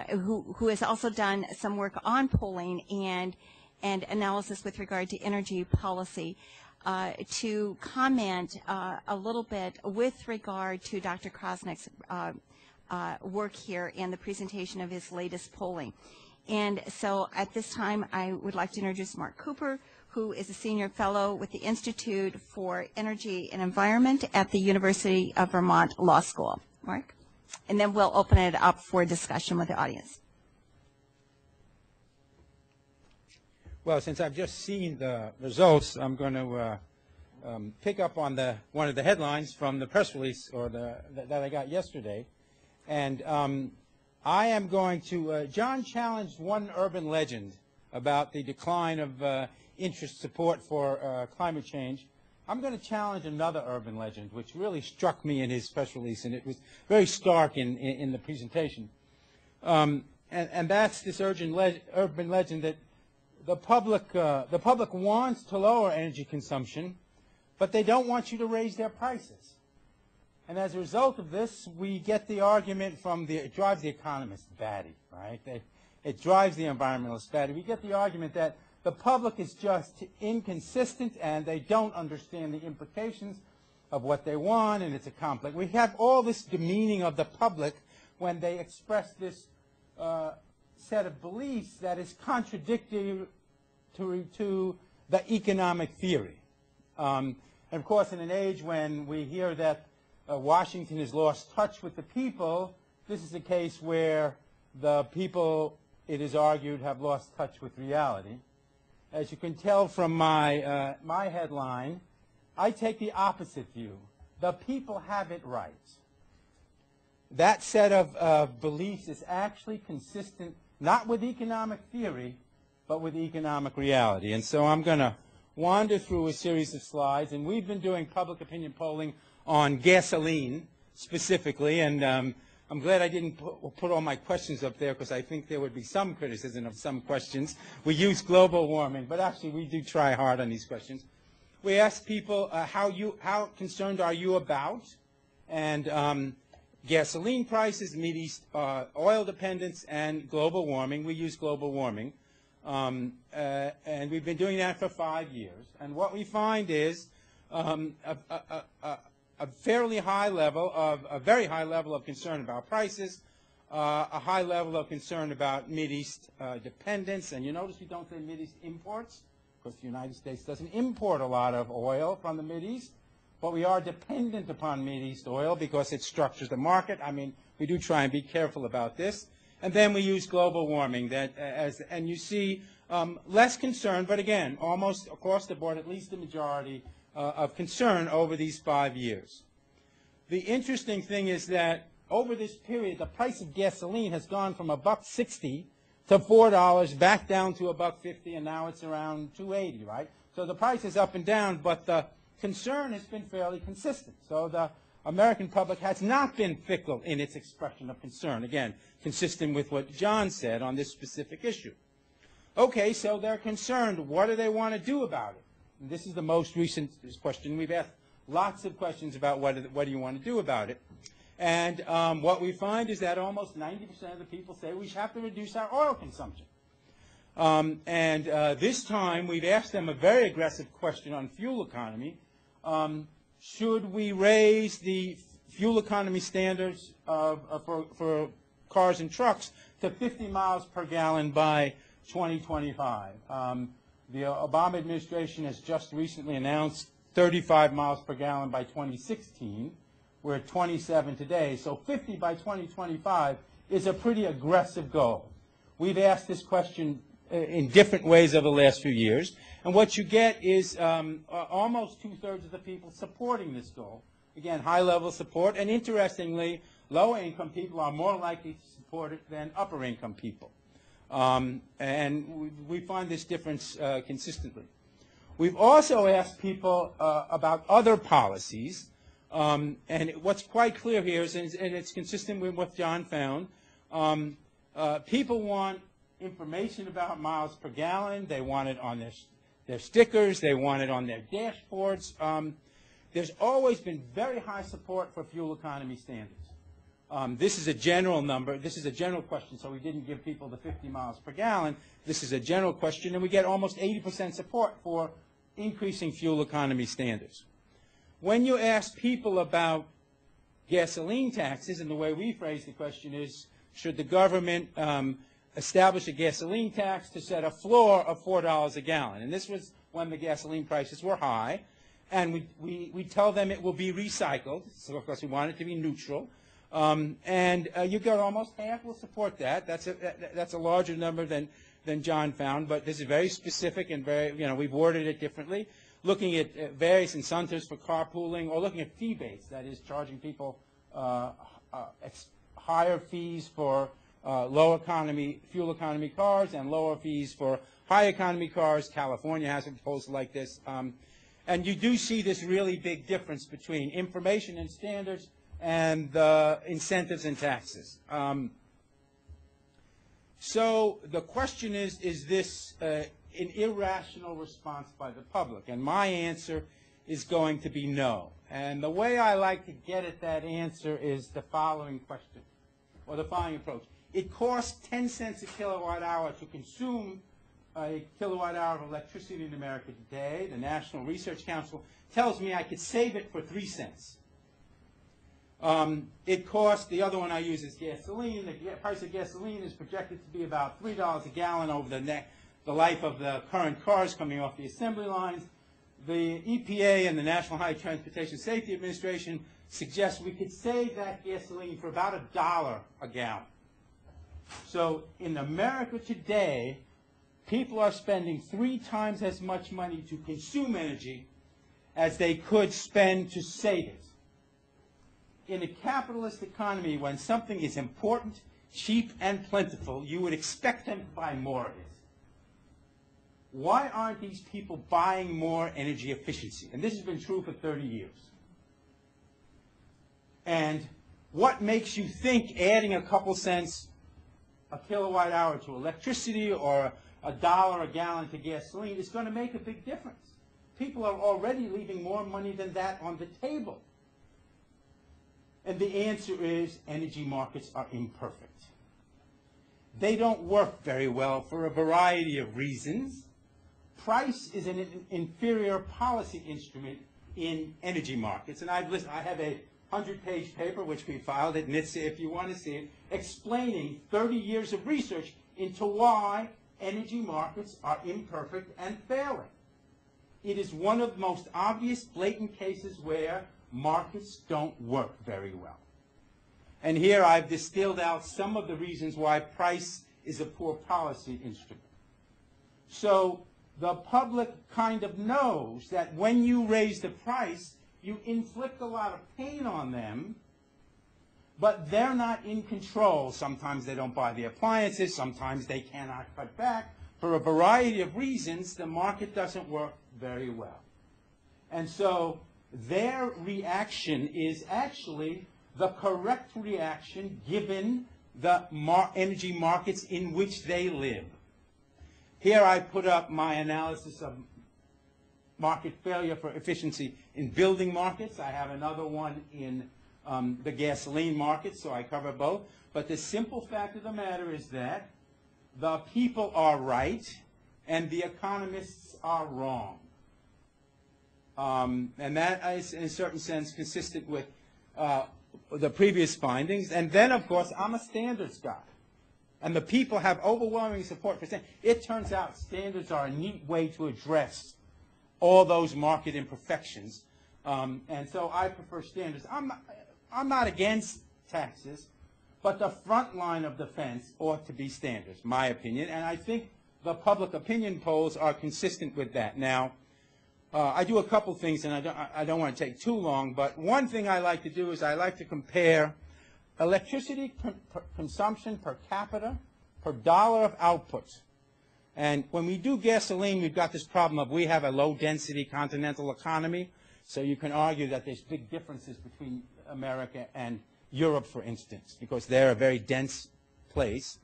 who has also done some work on polling and analysis with regard to energy policy, to comment a little bit with regard to Dr. Krosnick's work here and the presentation of his latest polling. And so at this time, I would like to introduce Mark Cooper, who is a senior fellow with the Institute for Energy and Environment at the University of Vermont Law School. Mark? And then we'll open it up for discussion with the audience. Well, since I've just seen the results, I'm going to pick up on one of the headlines from the press release that I got yesterday. And I am going to, John challenged one urban legend about the decline of interest support for climate change. I'm going to challenge another urban legend, which really struck me in his press release, and it was very stark in the presentation. And that's this urban legend that the public wants to lower energy consumption, but they don't want you to raise their prices. And as a result of this, we get the argument from it drives the economists batty, right? It drives the environmentalists batty. We get the argument that the public is just inconsistent and they don't understand the implications of what they want, and it's a complex. We have all this demeaning of the public when they express this set of beliefs that is contradictory to the economic theory. And of course, in an age when we hear that Washington has lost touch with the people, this is a case where the people, it is argued, have lost touch with reality. As you can tell from my headline, I take the opposite view. The people have it right. That set of beliefs is actually consistent not with economic theory, but with economic reality. And so I'm going to wander through a series of slides, and we've been doing public opinion polling on gasoline specifically, and I'm glad I didn't put all my questions up there because I think there would be some criticism of some questions. We use global warming, but actually we do try hard on these questions. We asked people how concerned are you about, and gasoline prices, Mideast oil dependence, and global warming. We use global warming. And we've been doing that for 5 years. And what we find is a fairly high level of, a very high level of concern about prices, a high level of concern about Mideast dependence. And you notice we don't say Mideast imports, because the United States doesn't import a lot of oil from the Mideast, but we are dependent upon Mideast oil because it structures the market. I mean, we do try and be careful about this. And then we use global warming, and you see less concern, but again, almost across the board, at least the majority of concern over these 5 years. The interesting thing is that over this period, the price of gasoline has gone from $1.60 to $4, back down to $1.50, and now it's around $2.80, right? So the price is up and down, but the concern has been fairly consistent. So the American public has not been fickle in its expression of concern. Again, consistent with what John said on this specific issue. Okay, so they're concerned. What do they want to do about it? And this is the most recent question. We've asked lots of questions about what do you want to do about it. And what we find is that almost 90% of the people say we have to reduce our oil consumption. This time we've asked them a very aggressive question on fuel economy. Should we raise the fuel economy standards for cars and trucks to 50 miles per gallon by 2025? The Obama administration has just recently announced 35 miles per gallon by 2016. We're at 27 today, so 50 by 2025 is a pretty aggressive goal. We've asked this question in different ways over the last few years, and what you get is almost two-thirds of the people supporting this goal. Again, high-level support, and interestingly, low-income people are more likely to support it than upper-income people. And we find this difference consistently. We've also asked people about other policies, and what's quite clear here is, and it's consistent with what John found, people want information about miles per gallon. They want it on their stickers. They want it on their dashboards. There's always been very high support for fuel economy standards. This is a general number. This is a general question, so we didn't give people the 50 miles per gallon. This is a general question, and we get almost 80% support for increasing fuel economy standards. When you ask people about gasoline taxes, and the way we phrase the question is, should the government establish a gasoline tax to set a floor of $4 a gallon? And this was when the gasoline prices were high. And we tell them it will be recycled, so of course we want it to be neutral. You get almost half will support that. That's a larger number than John found, but this is very specific and very, we've worded it differently. Looking at various incentives for carpooling, or looking at fee-based, that is charging people higher fees for low economy, fuel economy cars and lower fees for high economy cars. California has a proposal like this. And you do see this really big difference between information and standards and the incentives and taxes. So the question is this an irrational response by the public? And my answer is going to be no. And the way I like to get at that answer is the following question, or the following approach. It costs 10 cents a kilowatt hour to consume a kilowatt hour of electricity in America today. The National Research Council tells me I could save it for 3 cents. It costs, the other one I use is gasoline. The price of gasoline is projected to be about $3 a gallon over the life of the current cars coming off the assembly lines. The EPA and the National Highway Transportation Safety Administration suggest we could save that gasoline for about $1 a gallon. So in America today, people are spending 3 times as much money to consume energy as they could spend to save it. In a capitalist economy, when something is important, cheap, and plentiful, you would expect them to buy more of it. Why aren't these people buying more energy efficiency? And this has been true for 30 years. And what makes you think adding a couple cents a kilowatt hour to electricity or $1 a gallon to gasoline is going to make a big difference? People are already leaving more money than that on the table. And the answer is energy markets are imperfect. They don't work very well for a variety of reasons. Price is an inferior policy instrument in energy markets. And I have a 100-page paper, which we filed at NHTSA, if you want to see it, explaining 30 years of research into why energy markets are imperfect and failing. It is one of the most obvious, blatant cases where markets don't work very well. And here I've distilled out some of the reasons why price is a poor policy instrument. So the public kind of knows that when you raise the price, you inflict a lot of pain on them, but they're not in control. Sometimes they don't buy the appliances, sometimes they cannot cut back. For a variety of reasons, the market doesn't work very well. And so their reaction is actually the correct reaction given the energy markets in which they live. Here I put up my analysis of market failure for efficiency in building markets. I have another one in the gasoline market, so I cover both. But the simple fact of the matter is that the people are right and the economists are wrong. And that is, in a certain sense, consistent with the previous findings. And then, of course, I'm a standards guy. And the people have overwhelming support for standards. It turns out standards are a neat way to address all those market imperfections. And so I prefer standards. I'm not against taxes, but the front line of defense ought to be standards, my opinion. And I think the public opinion polls are consistent with that. Now, I do a couple things, and I don't want to take too long, but one thing I like to do is I like to compare electricity consumption per capita per dollar of output. And when we do gasoline, we've got this problem of we have a low-density continental economy, so you can argue that there's big differences between America and Europe, for instance, because they're a very dense place.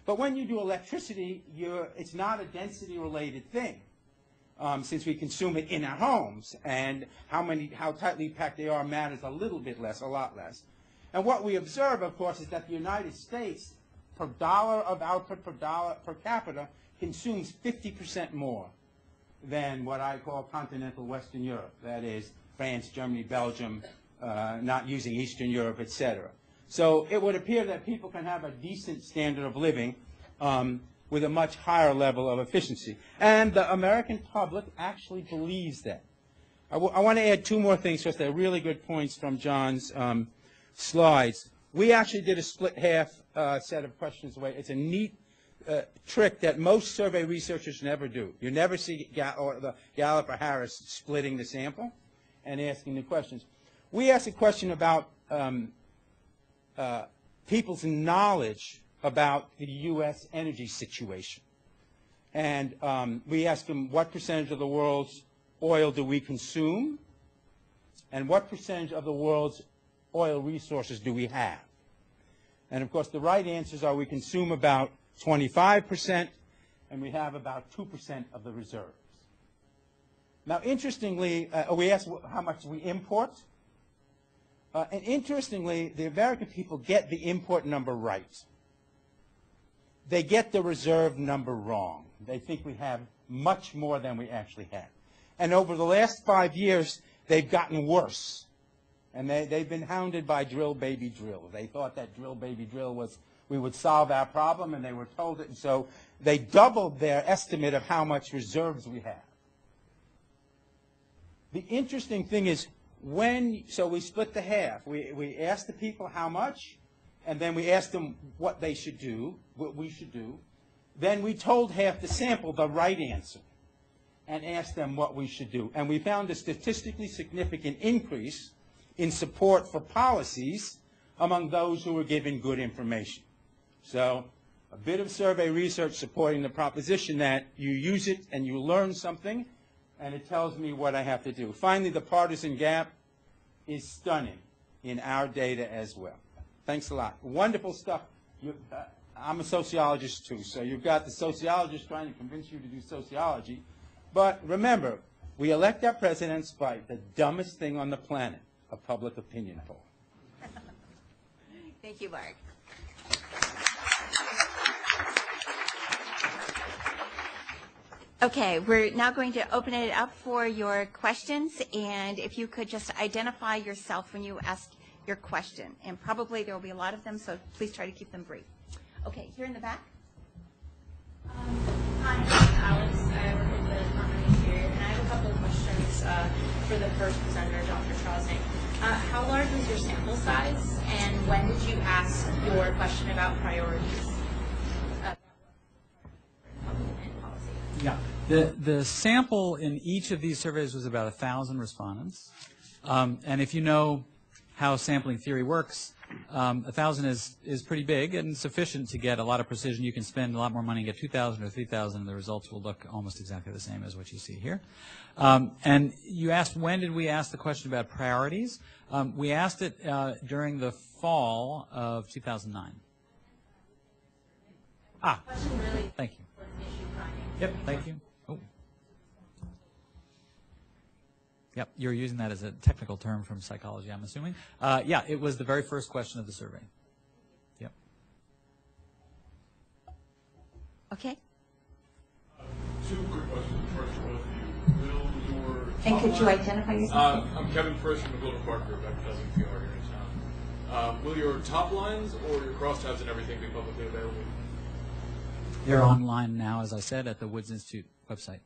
But when you do electricity, it's not a density-related thing. Since we consume it in our homes, and how tightly packed they are matters a little bit less, a lot less. And what we observe, of course, is that the United States, per dollar of output per capita, consumes 50% more than what I call continental Western Europe. That is France, Germany, Belgium, not using Eastern Europe, etc. So it would appear that people can have a decent standard of living with a much higher level of efficiency. And the American public actually believes that. I want to add two more things, because they're really good points from John's slides. We actually did a split half set of questions away. It's a neat trick that most survey researchers never do. You never see the Gallup or Harris splitting the sample and asking the questions. We asked a question about people's knowledge about the U.S. energy situation. And we asked them, what percentage of the world's oil do we consume? And what percentage of the world's oil resources do we have? And of course, the right answers are we consume about 25%, and we have about 2% of the reserves. Now, interestingly, we asked how much we import. And interestingly, the American people get the import number right. They get the reserve number wrong. They think we have much more than we actually have. And over the last 5 years, they've gotten worse. And they've been hounded by drill, baby, drill. They thought that drill, baby, drill was we would solve our problem, and they were told it. And so they doubled their estimate of how much reserves we have. The interesting thing is so we split the half. We asked the people how much, and then we asked them what they should do, what we should do. Then we told half the sample the right answer and asked them what we should do. And we found a statistically significant increase in support for policies among those who were given good information. So a bit of survey research supporting the proposition that you use it and you learn something, and it tells me what I have to do. Finally, the partisan gap is stunning in our data as well. Thanks a lot. Wonderful stuff. I'm a sociologist, too, so you've got the sociologist trying to convince you to do sociology. But remember, we elect our presidents by the dumbest thing on the planet, a public opinion poll. Thank you, Mark. Okay, we're now going to open it up for your questions, and if you could just identify yourself when you ask your question, and probably there will be a lot of them, so please try to keep them brief. Okay, here in the back. Hi, I'm Alex. I work with the Department of Interior, and I have a couple of questions for the first presenter, Dr. Chosnick. How large was your sample size, and when did you ask your question about priorities? Yeah, the sample in each of these surveys was about 1,000 respondents. And if you know how sampling theory works, 1,000 is pretty big and sufficient to get a lot of precision. You can spend a lot more money and get 2,000 or 3,000, and the results will look almost exactly the same as what you see here. And you asked, when did we ask the question about priorities? We asked it during the fall of 2009. Ah, thank you. Yep, thank you. Oh. Yep, you're using that as a technical term from psychology, I'm assuming. Yeah, it was the very first question of the survey. Yep. Okay. Two quick questions. First, for both of you. Will your And could you identify yourself? I'm Kevin First from the Global Park Group, advertising PR here in town. Will your top lines or your crosstabs and everything be publicly available? They're online now, as I said, at the Woods Institute website.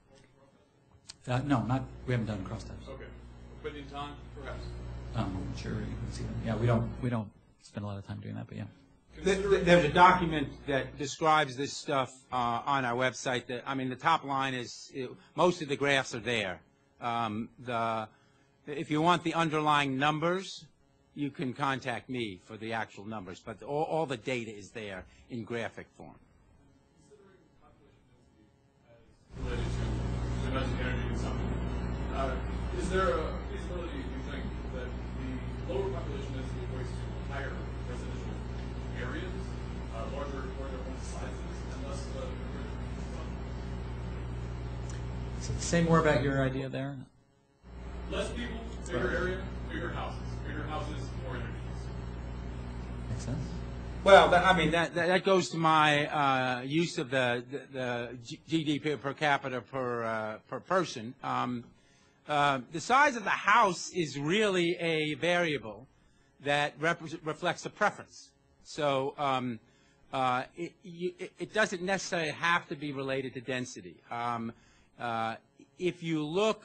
No, we haven't done crosstabs. Okay. But in time, perhaps? Sure, you can see them. Yeah, we don't spend a lot of time doing that, but yeah. There's a document that describes this stuff on our website. The top line is, most of the graphs are there. If you want the underlying numbers, you can contact me for the actual numbers, but all the data is there in graphic form. Related to domestic energy consumption. Is there a feasibility, you think, that the lower population density equates to higher residential areas, larger home sizes, and less So say more about your idea there. less people, bigger area, bigger houses, more energy use? Makes sense. Well, that goes to my use of the GDP per capita per person. The size of the house is really a variable that reflects a preference. So it doesn't necessarily have to be related to density. If you look,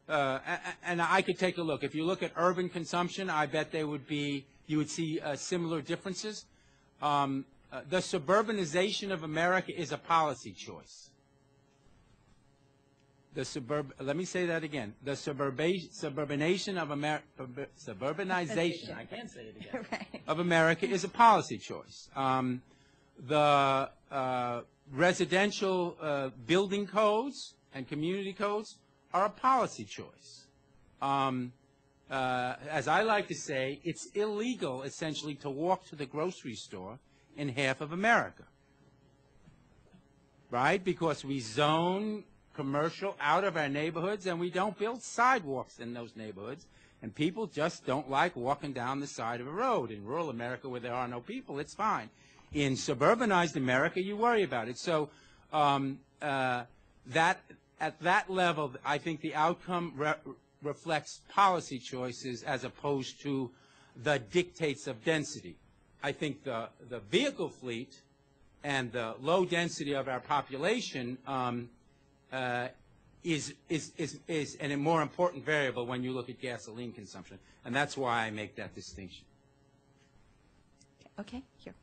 and I could take a look, if you look at urban consumption, I bet you would see similar differences. The suburbanization of America is a policy choice. Let me say that again. The suburbanization of America, suburbanization, I can't say it again, right, of America is a policy choice. The residential building codes and community codes are a policy choice. As I like to say, it's illegal, essentially, to walk to the grocery store in half of America, right? Because we zone commercial out of our neighborhoods, and we don't build sidewalks in those neighborhoods, and people just don't like walking down the side of a road. In rural America, where there are no people, it's fine. In suburbanized America, you worry about it. So at that level, I think the outcome reflects policy choices as opposed to the dictates of density. I think the vehicle fleet and the low density of our population is a more important variable when you look at gasoline consumption, and that's why I make that distinction. Okay, here.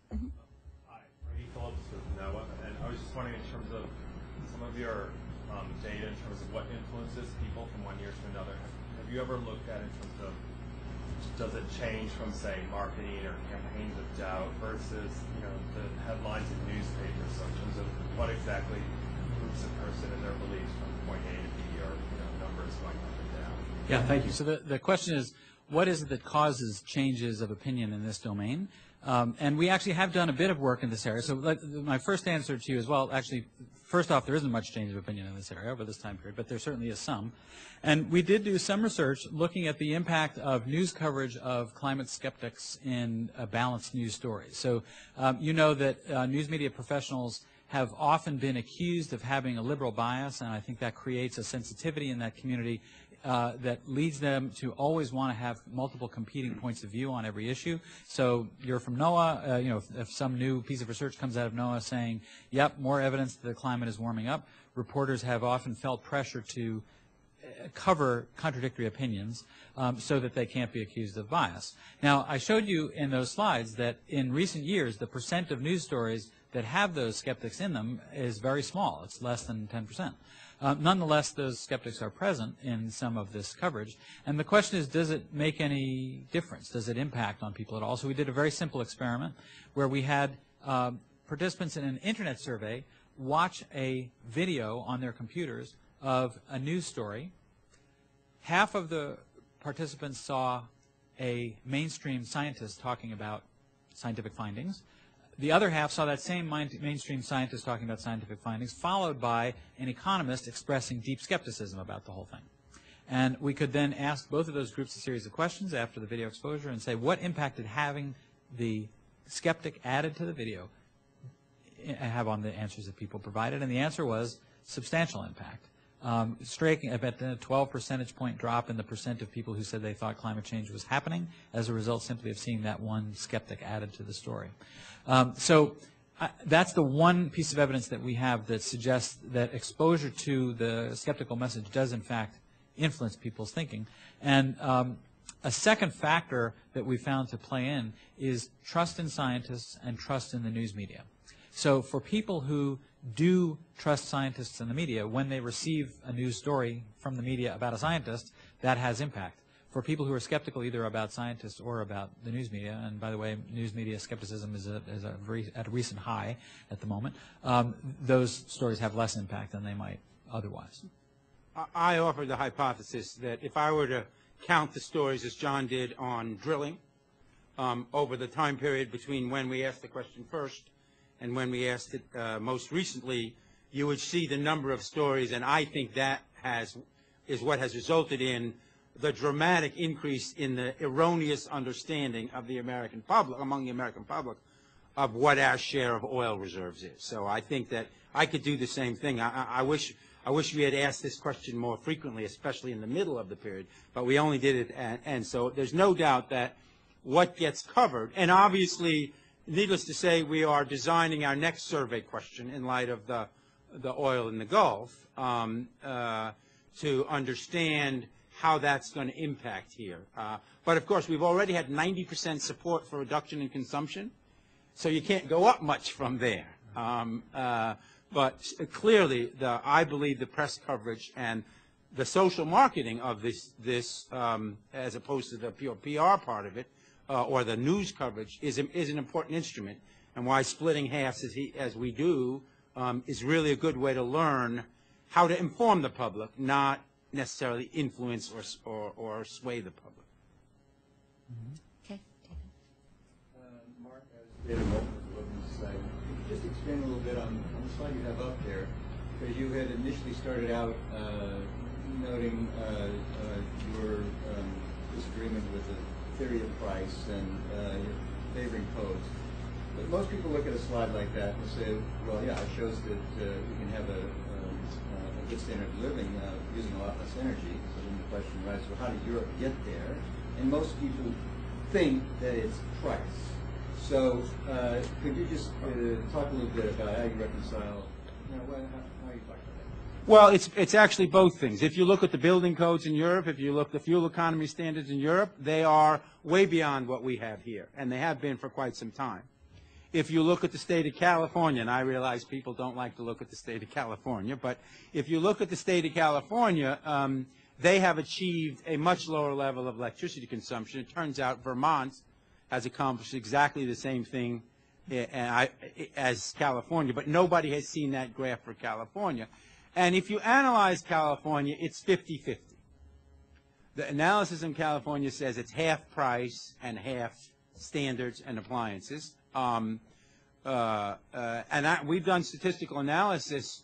Hi, Brady Phillips with NOAA, and I was just wondering in terms of some of your data in terms of what influences people from one year to another. Have you ever looked at in terms of, does it change from, say, marketing or campaigns of doubt versus, the headlines in newspapers? So in terms of what exactly moves a person in their beliefs from point A to B, or numbers going up and down? Yeah, thank you. So the question is, what is it that causes changes of opinion in this domain? And we actually have done a bit of work in this area. So my first answer to you is, well, actually, first off, there isn't much change of opinion in this area over this time period, but there certainly is some. And we did do some research looking at the impact of news coverage of climate skeptics in balanced news stories. So you know that news media professionals have often been accused of having a liberal bias, and I think that creates a sensitivity in that community that leads them to always want to have multiple competing points of view on every issue. So you're from NOAA, you know, if some new piece of research comes out of NOAA saying, yep, more evidence that the climate is warming up, reporters have often felt pressure to cover contradictory opinions so that they can't be accused of bias. Now, I showed you in those slides that in recent years, the percent of news stories that have those skeptics in them is very small. It's less than 10%. Nonetheless, those skeptics are present in some of this coverage. And the question is, does it make any difference? Does it impact on people at all? So we did a very simple experiment where we had participants in an internet survey watch a video on their computers of a news story. Half of the participants saw a mainstream scientist talking about scientific findings. The other half saw that same mainstream scientist talking about scientific findings, followed by an economist expressing deep skepticism about the whole thing. And we could then ask both of those groups a series of questions after the video exposure and say, what impact did having the skeptic added to the video have on the answers that people provided? And the answer was substantial impact. Striking about a 12 percentage point drop in the percent of people who said they thought climate change was happening as a result simply of seeing that one skeptic added to the story. So that's the one piece of evidence that we have that suggests that exposure to the skeptical message does in fact influence people's thinking. And a second factor that we found to play in is trust in scientists and trust in the news media. So for people who do trust scientists and the media, when they receive a news story from the media about a scientist, that has impact. For people who are skeptical either about scientists or about the news media, and by the way, news media skepticism is at a recent high at the moment, those stories have less impact than they might otherwise. I offered the hypothesis that if I were to count the stories as John did on drilling over the time period between when we asked the question first and when we asked it most recently, you would see the number of stories, and I think that is what has resulted in the dramatic increase in the erroneous understanding of the American public, among the American public, of what our share of oil reserves is. So I think that I could do the same thing. I wish we had asked this question more frequently, especially in the middle of the period, but we only did it and so there's no doubt that what gets covered, and obviously, needless to say, we are designing our next survey question in light of the oil in the Gulf to understand how that's going to impact here. But of course, we've already had 90% support for reduction in consumption, so you can't go up much from there. But clearly, I believe the press coverage and the social marketing of this as opposed to the pure PR part of it, or the news coverage, is an important instrument. And why splitting halves as we do is really a good way to learn how to inform the public, not necessarily influence or sway the public. Okay. Mark, as David Moulton of the Women's Society, could you just expand a little bit on the slide you have up there? Because you had initially started out noting your disagreement with the theory of price and your favoring codes. But most people look at a slide like that and say, well, yeah, it shows that we can have a good standard of living using a lot less energy. So then the question arises, well, how did Europe get there? And most people think that it's price. So could you just talk a little bit about how you reconcile, how you talk about that? Well, it's actually both things. If you look at the building codes in Europe, if you look at the fuel economy standards in Europe, they are way beyond what we have here, and they have been for quite some time. If you look at the state of California, and I realize people don't like to look at the state of California, but if you look at the state of California, they have achieved a much lower level of electricity consumption. It turns out Vermont has accomplished exactly the same thing as California, but nobody has seen that graph for California. And if you analyze California, it's 50-50. The analysis in California says it's half price and half standards and appliances. We've done statistical analysis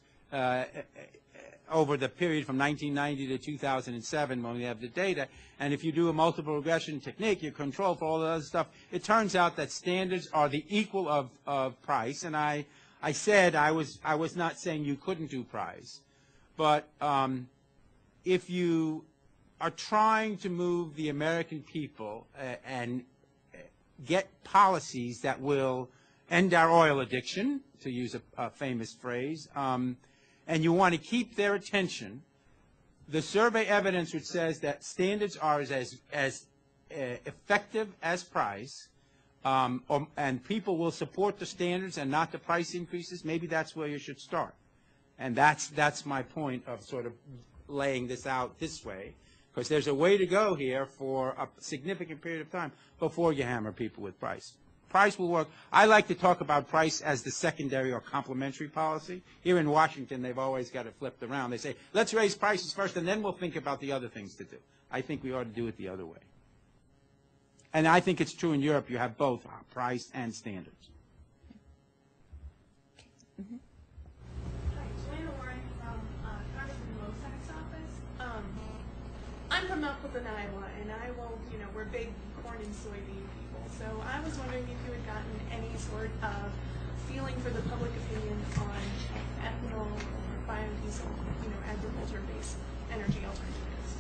over the period from 1990 to 2007 when we have the data. And if you do a multiple regression technique, you control for all the other stuff, it turns out that standards are the equal of price. And I I said I was not saying you couldn't do price, but if you are trying to move the American people and get policies that will end our oil addiction, to use a famous phrase, and you want to keep their attention, the survey evidence which says that standards are as effective as price, and people will support the standards and not the price increases, maybe that's where you should start. And that's my point of sort of laying this out this way, because there's a way to go here for a significant period of time before you hammer people with price. Price will work. I like to talk about price as the secondary or complementary policy. Here in Washington, they've always got it flipped around. They say, let's raise prices first, and then we'll think about the other things to do. I think we ought to do it the other way. And I think it's true in Europe. You have both price and standards. Mm-hmm. I'm from Mount Pleasant, Iowa, and Iowa, we're big corn and soybean people. So I was wondering if you had gotten any sort of feeling for the public opinion on ethanol or biodiesel, agriculture-based energy alternatives.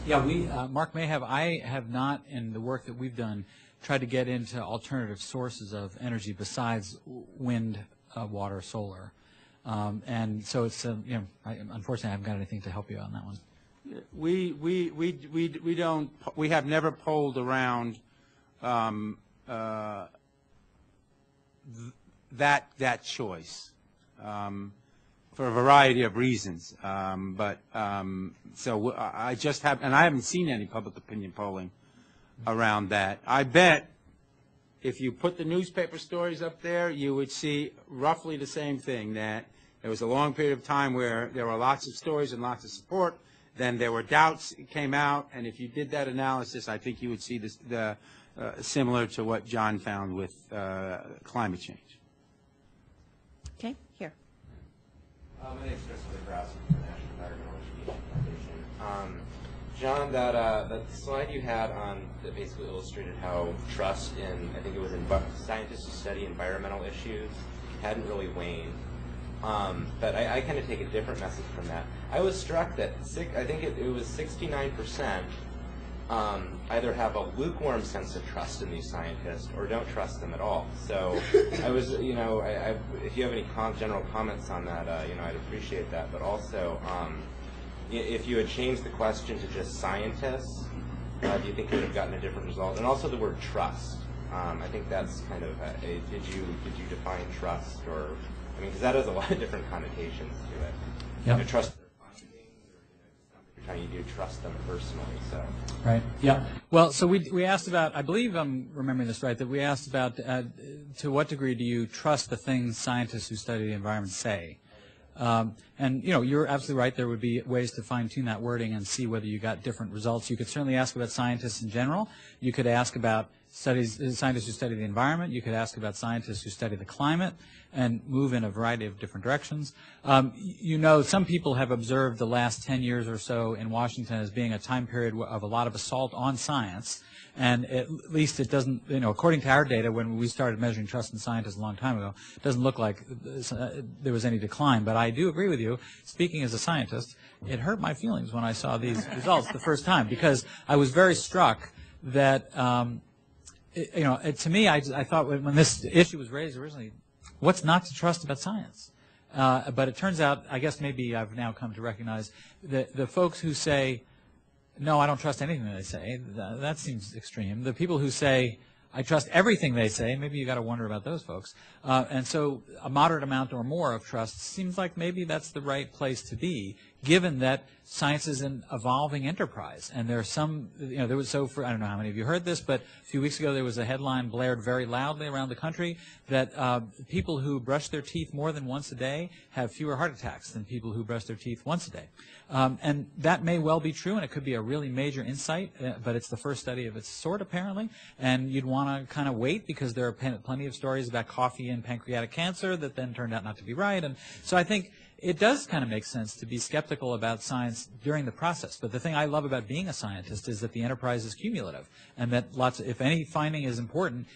Yeah, Mark may have. I have not, in the work that we've done, tried to get into alternative sources of energy besides wind, water, solar. And so it's, unfortunately, I haven't got anything to help you on that one. We have never polled around that choice for a variety of reasons. So I just have, and I haven't seen any public opinion polling around that. I bet if you put the newspaper stories up there, you would see roughly the same thing, that there was a long period of time where there were lots of stories and lots of support. Then there were doubts came out, and if you did that analysis, I think you would see this, similar to what John found with climate change. Okay, here. My name is Christopher Krause from the National Geographic Foundation. John, that slide you had on that basically illustrated how trust in, I think it was in scientists who study environmental issues, hadn't really waned. But I kind of take a different message from that. I was struck that I think it was 69% either have a lukewarm sense of trust in these scientists or don't trust them at all. So I was, if you have any general comments on that, I'd appreciate that. But also, if you had changed the question to just scientists, do you think you would have gotten a different result? And also the word trust. I think that's kind of did you define trust, or because that has a lot of different connotations to it. Yep. You trust their findings, or you're trying to trust them personally. So. Right. Yeah. Well, so we asked about. I believe I'm remembering this right. That we asked about to what degree do you trust the things scientists who study the environment say. And you're absolutely right. There would be ways to fine-tune that wording and see whether you got different results. You could certainly ask about scientists in general. You could ask about scientists who study the environment. You could ask about scientists who study the climate and move in a variety of different directions. Some people have observed the last 10 years or so in Washington as being a time period of a lot of assault on science. And at least it doesn't, according to our data, when we started measuring trust in scientists a long time ago, it doesn't look like there was any decline. But I do agree with you. Speaking as a scientist, it hurt my feelings when I saw these results the first time, because I was very struck that, to me, I thought when this issue was raised originally, what's not to trust about science? But it turns out, I guess maybe I've now come to recognize that the folks who say, no, I don't trust anything they say, that seems extreme. The people who say, I trust everything they say, maybe you got to wonder about those folks. And so a moderate amount or more of trust seems like maybe that's the right place to be, given that science is an evolving enterprise. And there are some, I don't know how many of you heard this, but a few weeks ago there was a headline blared very loudly around the country that people who brush their teeth more than once a day have fewer heart attacks than people who brush their teeth once a day. And that may well be true, and it could be a really major insight, but it's the first study of its sort, apparently. And you'd want to kind of wait, because there are plenty of stories about coffee and pancreatic cancer that then turned out not to be right. And so I think it does kind of make sense to be skeptical about science during the process. But the thing I love about being a scientist is that the enterprise is cumulative, and that if any finding is important,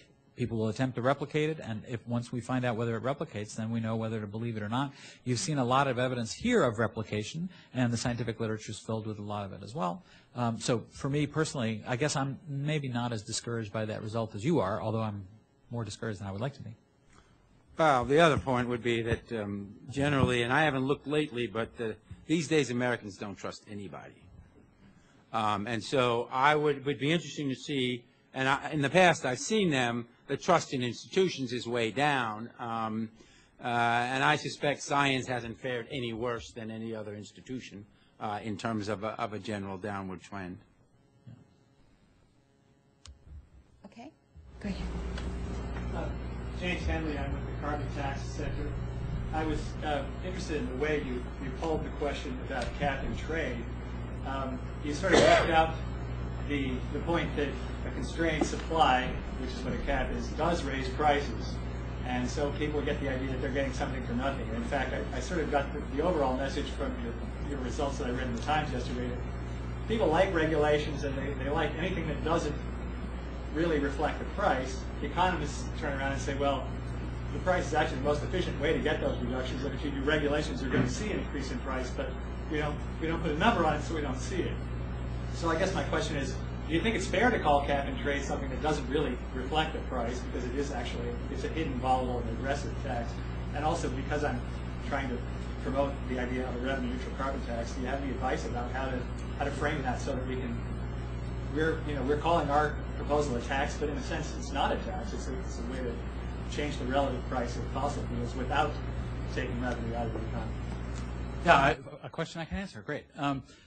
People will attempt to replicate it, and if once we find out whether it replicates, then we know whether to believe it or not. You've seen a lot of evidence here of replication, and the scientific literature is filled with a lot of it as well. So for me personally, I guess I'm maybe not as discouraged by that result as you are, although I'm more discouraged than I would like to be. Well, the other point would be that generally, and I haven't looked lately, but these days Americans don't trust anybody. And so I would be interesting to see, and in the past I've seen them, the trust in institutions is way down. And I suspect science hasn't fared any worse than any other institution in terms of a general downward trend. Okay, go ahead. James Henley, I'm with the Carbon Tax Center. I was interested in the way you pulled the question about cap and trade. You sort of left out the point that a constrained supply, which is what a cap is, does raise prices. And so people get the idea that they're getting something for nothing. In fact, I sort of got the overall message from your results that I read in the Times yesterday. People like regulations, and they like anything that doesn't really reflect the price. Economists turn around and say, well, the price is actually the most efficient way to get those reductions, and if you do regulations, you're going to see an increase in price, but we don't put a number on it, so we don't see it. So I guess my question is, do you think it's fair to call cap and trade something that doesn't really reflect the price, because it is actually, it's a hidden, volatile, and aggressive tax? And also, because I'm trying to promote the idea of a revenue-neutral carbon tax, do you have any advice about how to frame that so that we can, we're calling our proposal a tax, but in a sense it's not a tax. It's a way to change the relative price of fossil fuels without taking revenue out of the economy. Yeah, a question I can answer. Great.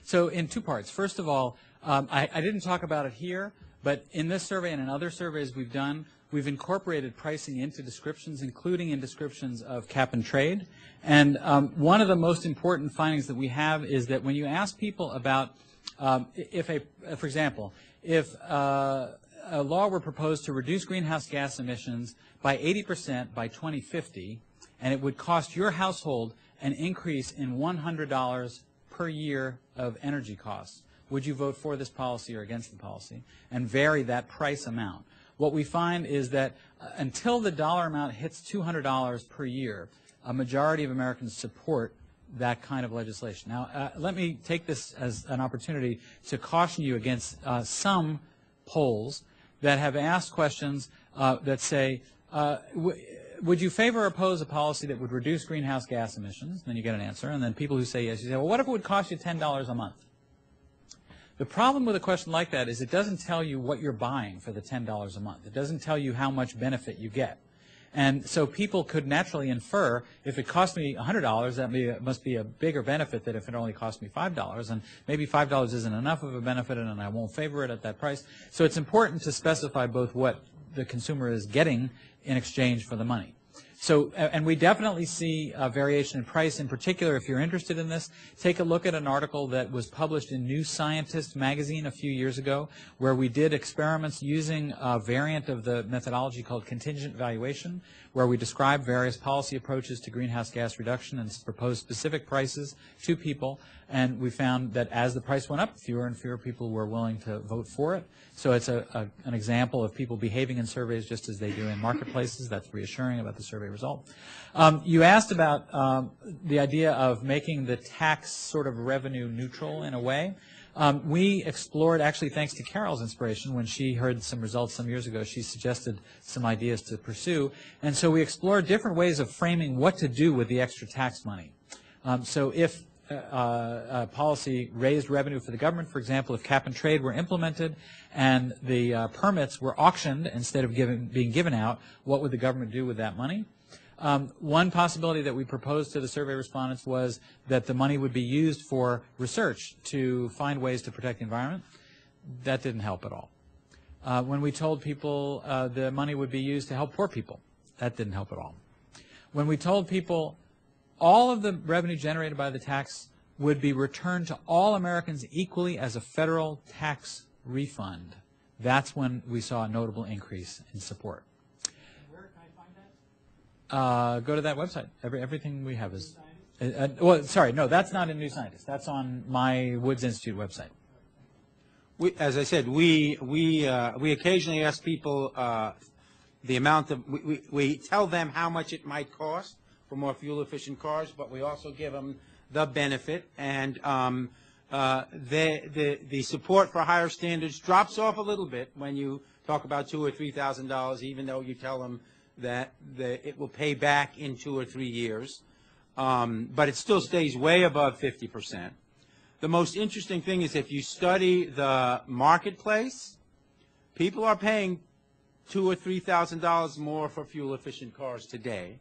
So in two parts. First of all, I didn't talk about it here, but in this survey and in other surveys we've done, we've incorporated pricing into descriptions, including in descriptions of cap and trade. And one of the most important findings that we have is that when you ask people about for example, if a law were proposed to reduce greenhouse gas emissions by 80% by 2050, and it would cost your household an increase in $100 per year of energy costs, would you vote for this policy or against the policy, and vary that price amount? What we find is that until the dollar amount hits $200 per year, a majority of Americans support that kind of legislation. Now, let me take this as an opportunity to caution you against some polls that have asked questions that say, would you favor or oppose a policy that would reduce greenhouse gas emissions? Then you get an answer. And then people who say yes, you say, well, what if it would cost you $10 a month? The problem with a question like that is it doesn't tell you what you're buying for the $10 a month. It doesn't tell you how much benefit you get. And so people could naturally infer, if it cost me $100, that must be a bigger benefit than if it only cost me $5. And maybe $5 isn't enough of a benefit, and I won't favor it at that price. So it's important to specify both what the consumer is getting in exchange for the money. So, and we definitely see a variation in price. In particular, if you're interested in this, take a look at an article that was published in New Scientist magazine a few years ago, where we did experiments using a variant of the methodology called contingent valuation, where we described various policy approaches to greenhouse gas reduction and proposed specific prices to people. And we found that as the price went up, fewer and fewer people were willing to vote for it. So it's an example of people behaving in surveys just as they do in marketplaces. That's reassuring about the survey result. You asked about the idea of making the tax sort of revenue neutral in a way. We explored, actually thanks to Carol's inspiration, when she heard some results some years ago, she suggested some ideas to pursue. And so we explored different ways of framing what to do with the extra tax money. So if a policy raised revenue for the government, for example, if cap and trade were implemented and the permits were auctioned instead of being given out, what would the government do with that money? One possibility that we proposed to the survey respondents was that the money would be used for research to find ways to protect the environment. That didn't help at all. When we told people the money would be used to help poor people, that didn't help at all. When we told people all of the revenue generated by the tax would be returned to all Americans equally as a federal tax refund, that's when we saw a notable increase in support. Where can I find that? Go to that website. Everything we have is... well, sorry, no, that's not in New Scientist. That's on my Woods Institute website. As I said, we occasionally ask people the amount of, we tell them how much it might cost for more fuel-efficient cars, but we also give them the benefit, and the support for higher standards drops off a little bit when you talk about $2,000 or $3,000, even though you tell them that it will pay back in 2 or 3 years. But it still stays way above 50%. The most interesting thing is if you study the marketplace, people are paying $2,000 or $3,000 more for fuel-efficient cars today.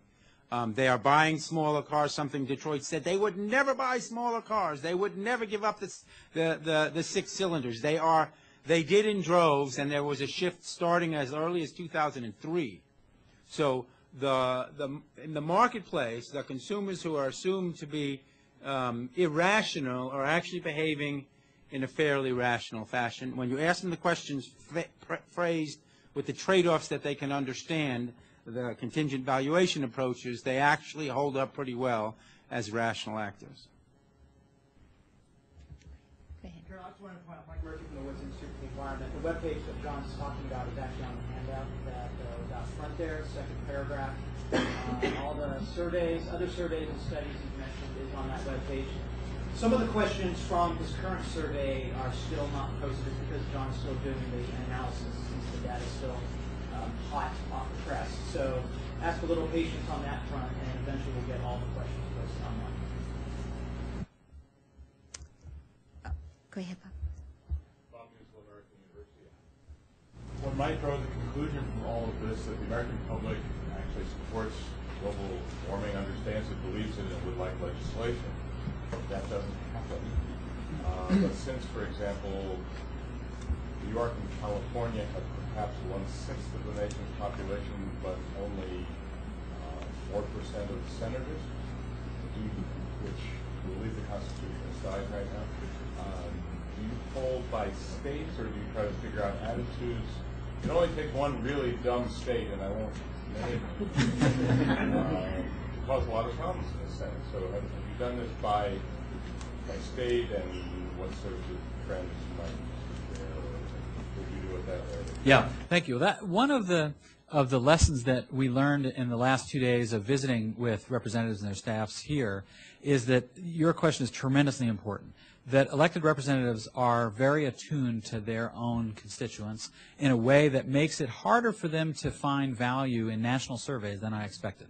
They are buying smaller cars, something Detroit said. They would never buy smaller cars. They would never give up the 6 cylinders. They did in droves, and there was a shift starting as early as 2003. So in the marketplace, the consumers who are assumed to be irrational are actually behaving in a fairly rational fashion. When you ask them the questions phrased with the trade-offs that they can understand, the contingent valuation approaches, they actually hold up pretty well as rational actors. Go ahead. Carol, I just wanted to point out, Mike Murphy from the Woods Institute for the Environment. The webpage that John's talking about is actually on the handout that was out front there, second paragraph. All the surveys, other surveys and studies he's mentioned is on that webpage. Some of the questions from his current survey are still not posted because John's still doing the analysis since the data is still hot off the press. So ask a little patience on that front, and eventually we'll get all the questions posted online. Go ahead, Bob. Bob Musil, American University. One might draw the conclusion from all of this that the American public actually supports global warming, understands it, believes in it, and would like legislation. That doesn't happen. But since, for example, New York and California have perhaps 1/6 of the nation's population, but only 4% of the senators, which will leave the Constitution aside right now. Do you poll by states, or do you try to figure out attitudes? It only takes one really dumb state, and I won't name it, to cause a lot of problems in the Senate. So have you done this by state, and what sort of trends might there, or would you do it that way? Yeah, thank you. That one of the lessons that we learned in the last 2 days of visiting with representatives and their staffs here is that your question is tremendously important. That elected representatives are very attuned to their own constituents in a way that makes it harder for them to find value in national surveys than I expected.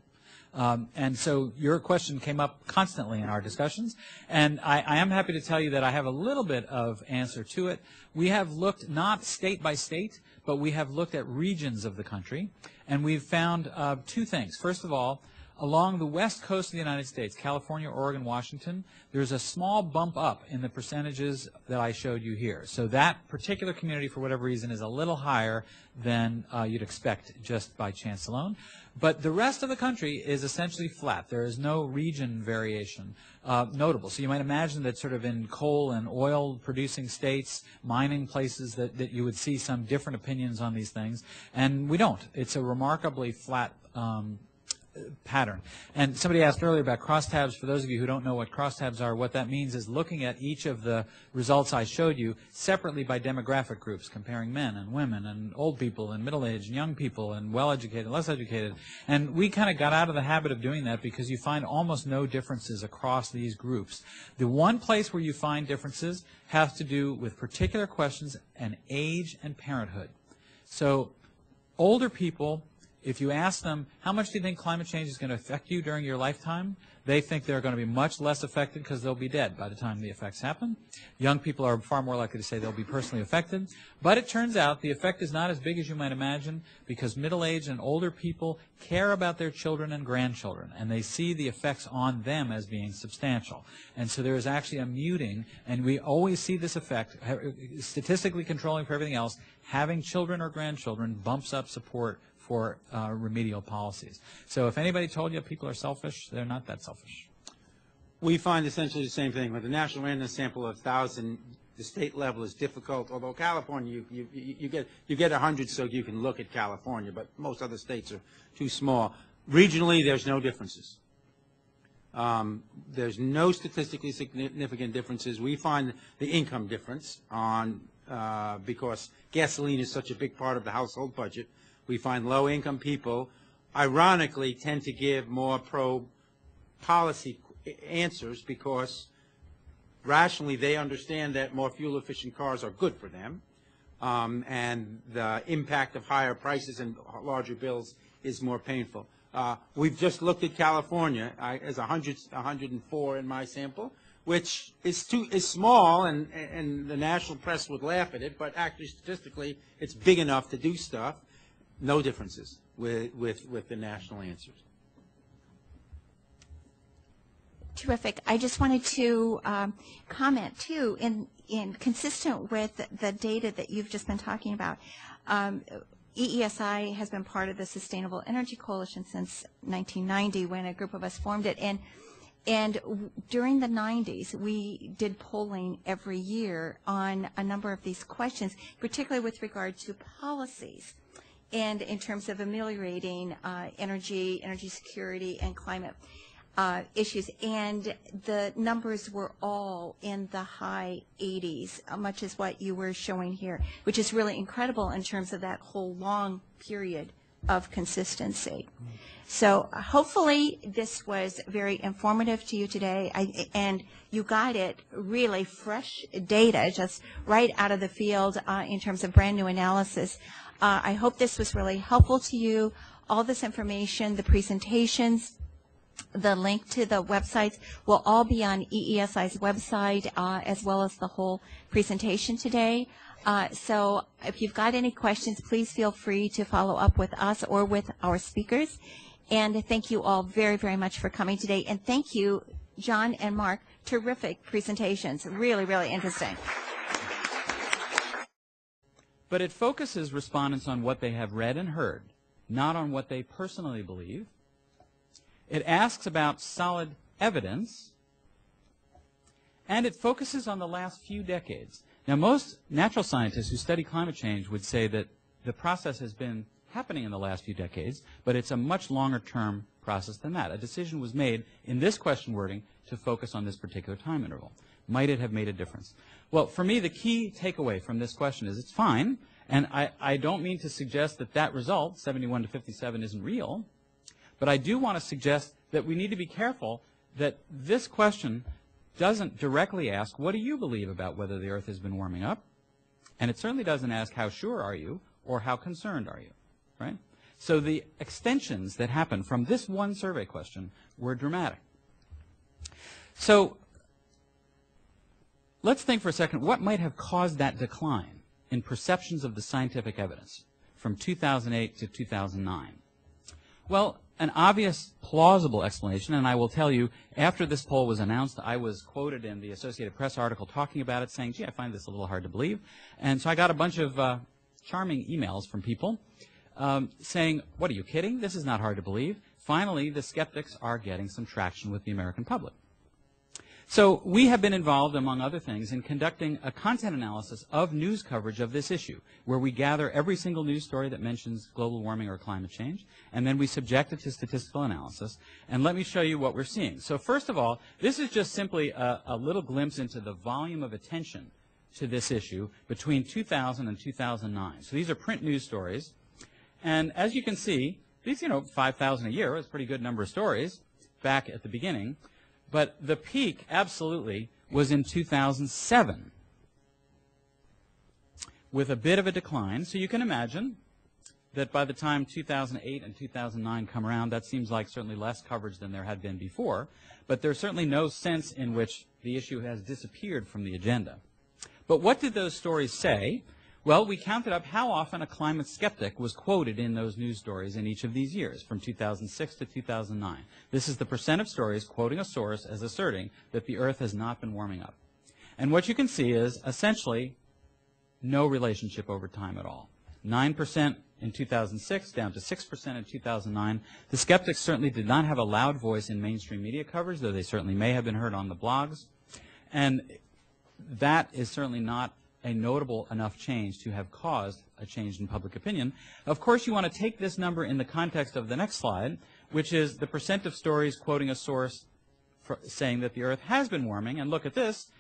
And so your question came up constantly in our discussions, and I am happy to tell you that I have a little bit of answer to it. We have looked not state by state, but we have looked at regions of the country, and we've found 2 things. First of all, along the west coast of the United States, California, Oregon, Washington, there's a small bump up in the percentages that I showed you here. So that particular community, for whatever reason, is a little higher than you'd expect just by chance alone. But the rest of the country is essentially flat. There is no region variation notable. So you might imagine that sort of in coal and oil producing states, mining places, that you would see some different opinions on these things. And we don't. It's a remarkably flat pattern. And somebody asked earlier about crosstabs. For those of you who don't know what crosstabs are, what that means is looking at each of the results I showed you separately by demographic groups, comparing men and women and old people and middle-aged and young people and well-educated and less educated. And we kind of got out of the habit of doing that because you find almost no differences across these groups. The one place where you find differences has to do with particular questions and age and parenthood. So older people, if you ask them, how much do you think climate change is going to affect you during your lifetime? They think they're going to be much less affected because they'll be dead by the time the effects happen. Young people are far more likely to say they'll be personally affected. But it turns out the effect is not as big as you might imagine because middle-aged and older people care about their children and grandchildren, and they see the effects on them as being substantial. And so there is actually a muting, and we always see this effect, statistically controlling for everything else. Having children or grandchildren bumps up support for remedial policies. So if anybody told you people are selfish, they're not that selfish. We find essentially the same thing. With the national random sample of 1,000, the state level is difficult. Although California, you get 100, so you can look at California, but most other states are too small. Regionally, there's no differences. There's no statistically significant differences. We find the income difference on because gasoline is such a big part of the household budget. We find low-income people, ironically, tend to give more pro-policy answers because rationally they understand that more fuel-efficient cars are good for them, and the impact of higher prices and larger bills is more painful. We've just looked at California as 104 in my sample, which is small, and the national press would laugh at it, but actually statistically it's big enough to do stuff. No differences with the national answers. Terrific. I just wanted to comment too, in consistent with the data that you've just been talking about. EESI has been part of the Sustainable Energy Coalition since 1990, when a group of us formed it. And during the 90s, we did polling every year on a number of these questions, particularly with regard to policies and in terms of ameliorating energy security, and climate issues. And the numbers were all in the high 80s, much as what you were showing here, which is really incredible in terms of that whole long period of consistency. So hopefully this was very informative to you today, and you got it really fresh data, just right out of the field in terms of brand new analysis. I hope this was really helpful to you. All this information, the presentations, the link to the websites will all be on EESI's website, as well as the whole presentation today. So if you've got any questions, please feel free to follow up with us or with our speakers. And thank you all very, very much for coming today. And thank you, John and Mark. Terrific presentations. Really, really interesting. But it focuses respondents on what they have read and heard, not on what they personally believe. It asks about solid evidence, and it focuses on the last few decades. Now, most natural scientists who study climate change would say that the process has been happening in the last few decades, but it's a much longer-term process than that. A decision was made in this question wording to focus on this particular time interval. Might it have made a difference? Well, for me, the key takeaway from this question is it's fine, and I don't mean to suggest that that result, 71 to 57, isn't real, but I do want to suggest that we need to be careful that this question doesn't directly ask, what do you believe about whether the Earth has been warming up? And it certainly doesn't ask, how sure are you, or how concerned are you, right? So the extensions that happened from this one survey question were dramatic. So let's think for a second, what might have caused that decline in perceptions of the scientific evidence from 2008 to 2009? Well, an obvious, plausible explanation, and I will tell you, after this poll was announced, I was quoted in the Associated Press article talking about it, saying, gee, I find this a little hard to believe. And so I got a bunch of charming emails from people saying, what, are you kidding? This is not hard to believe. Finally, the skeptics are getting some traction with the American public. So we have been involved, among other things, in conducting a content analysis of news coverage of this issue, where we gather every single news story that mentions global warming or climate change, and then we subject it to statistical analysis. And let me show you what we're seeing. So first of all, this is just simply a little glimpse into the volume of attention to this issue between 2000 and 2009. So these are print news stories. And as you can see, these, 5,000 a year is a pretty good number of stories back at the beginning. But the peak, absolutely, was in 2007 with a bit of a decline. So you can imagine that by the time 2008 and 2009 come around, that seems like certainly less coverage than there had been before. But there's certainly no sense in which the issue has disappeared from the agenda. But what did those stories say? Well, we counted up how often a climate skeptic was quoted in those news stories in each of these years, from 2006 to 2009. This is the percent of stories quoting a source as asserting that the Earth has not been warming up. And what you can see is essentially no relationship over time at all. 9% in 2006, down to 6% in 2009. The skeptics certainly did not have a loud voice in mainstream media coverage, though they certainly may have been heard on the blogs. And that is certainly not a notable enough change to have caused a change in public opinion. Of course, you want to take this number in the context of the next slide, which is the percent of stories quoting a source saying that the Earth has been warming. And look at this.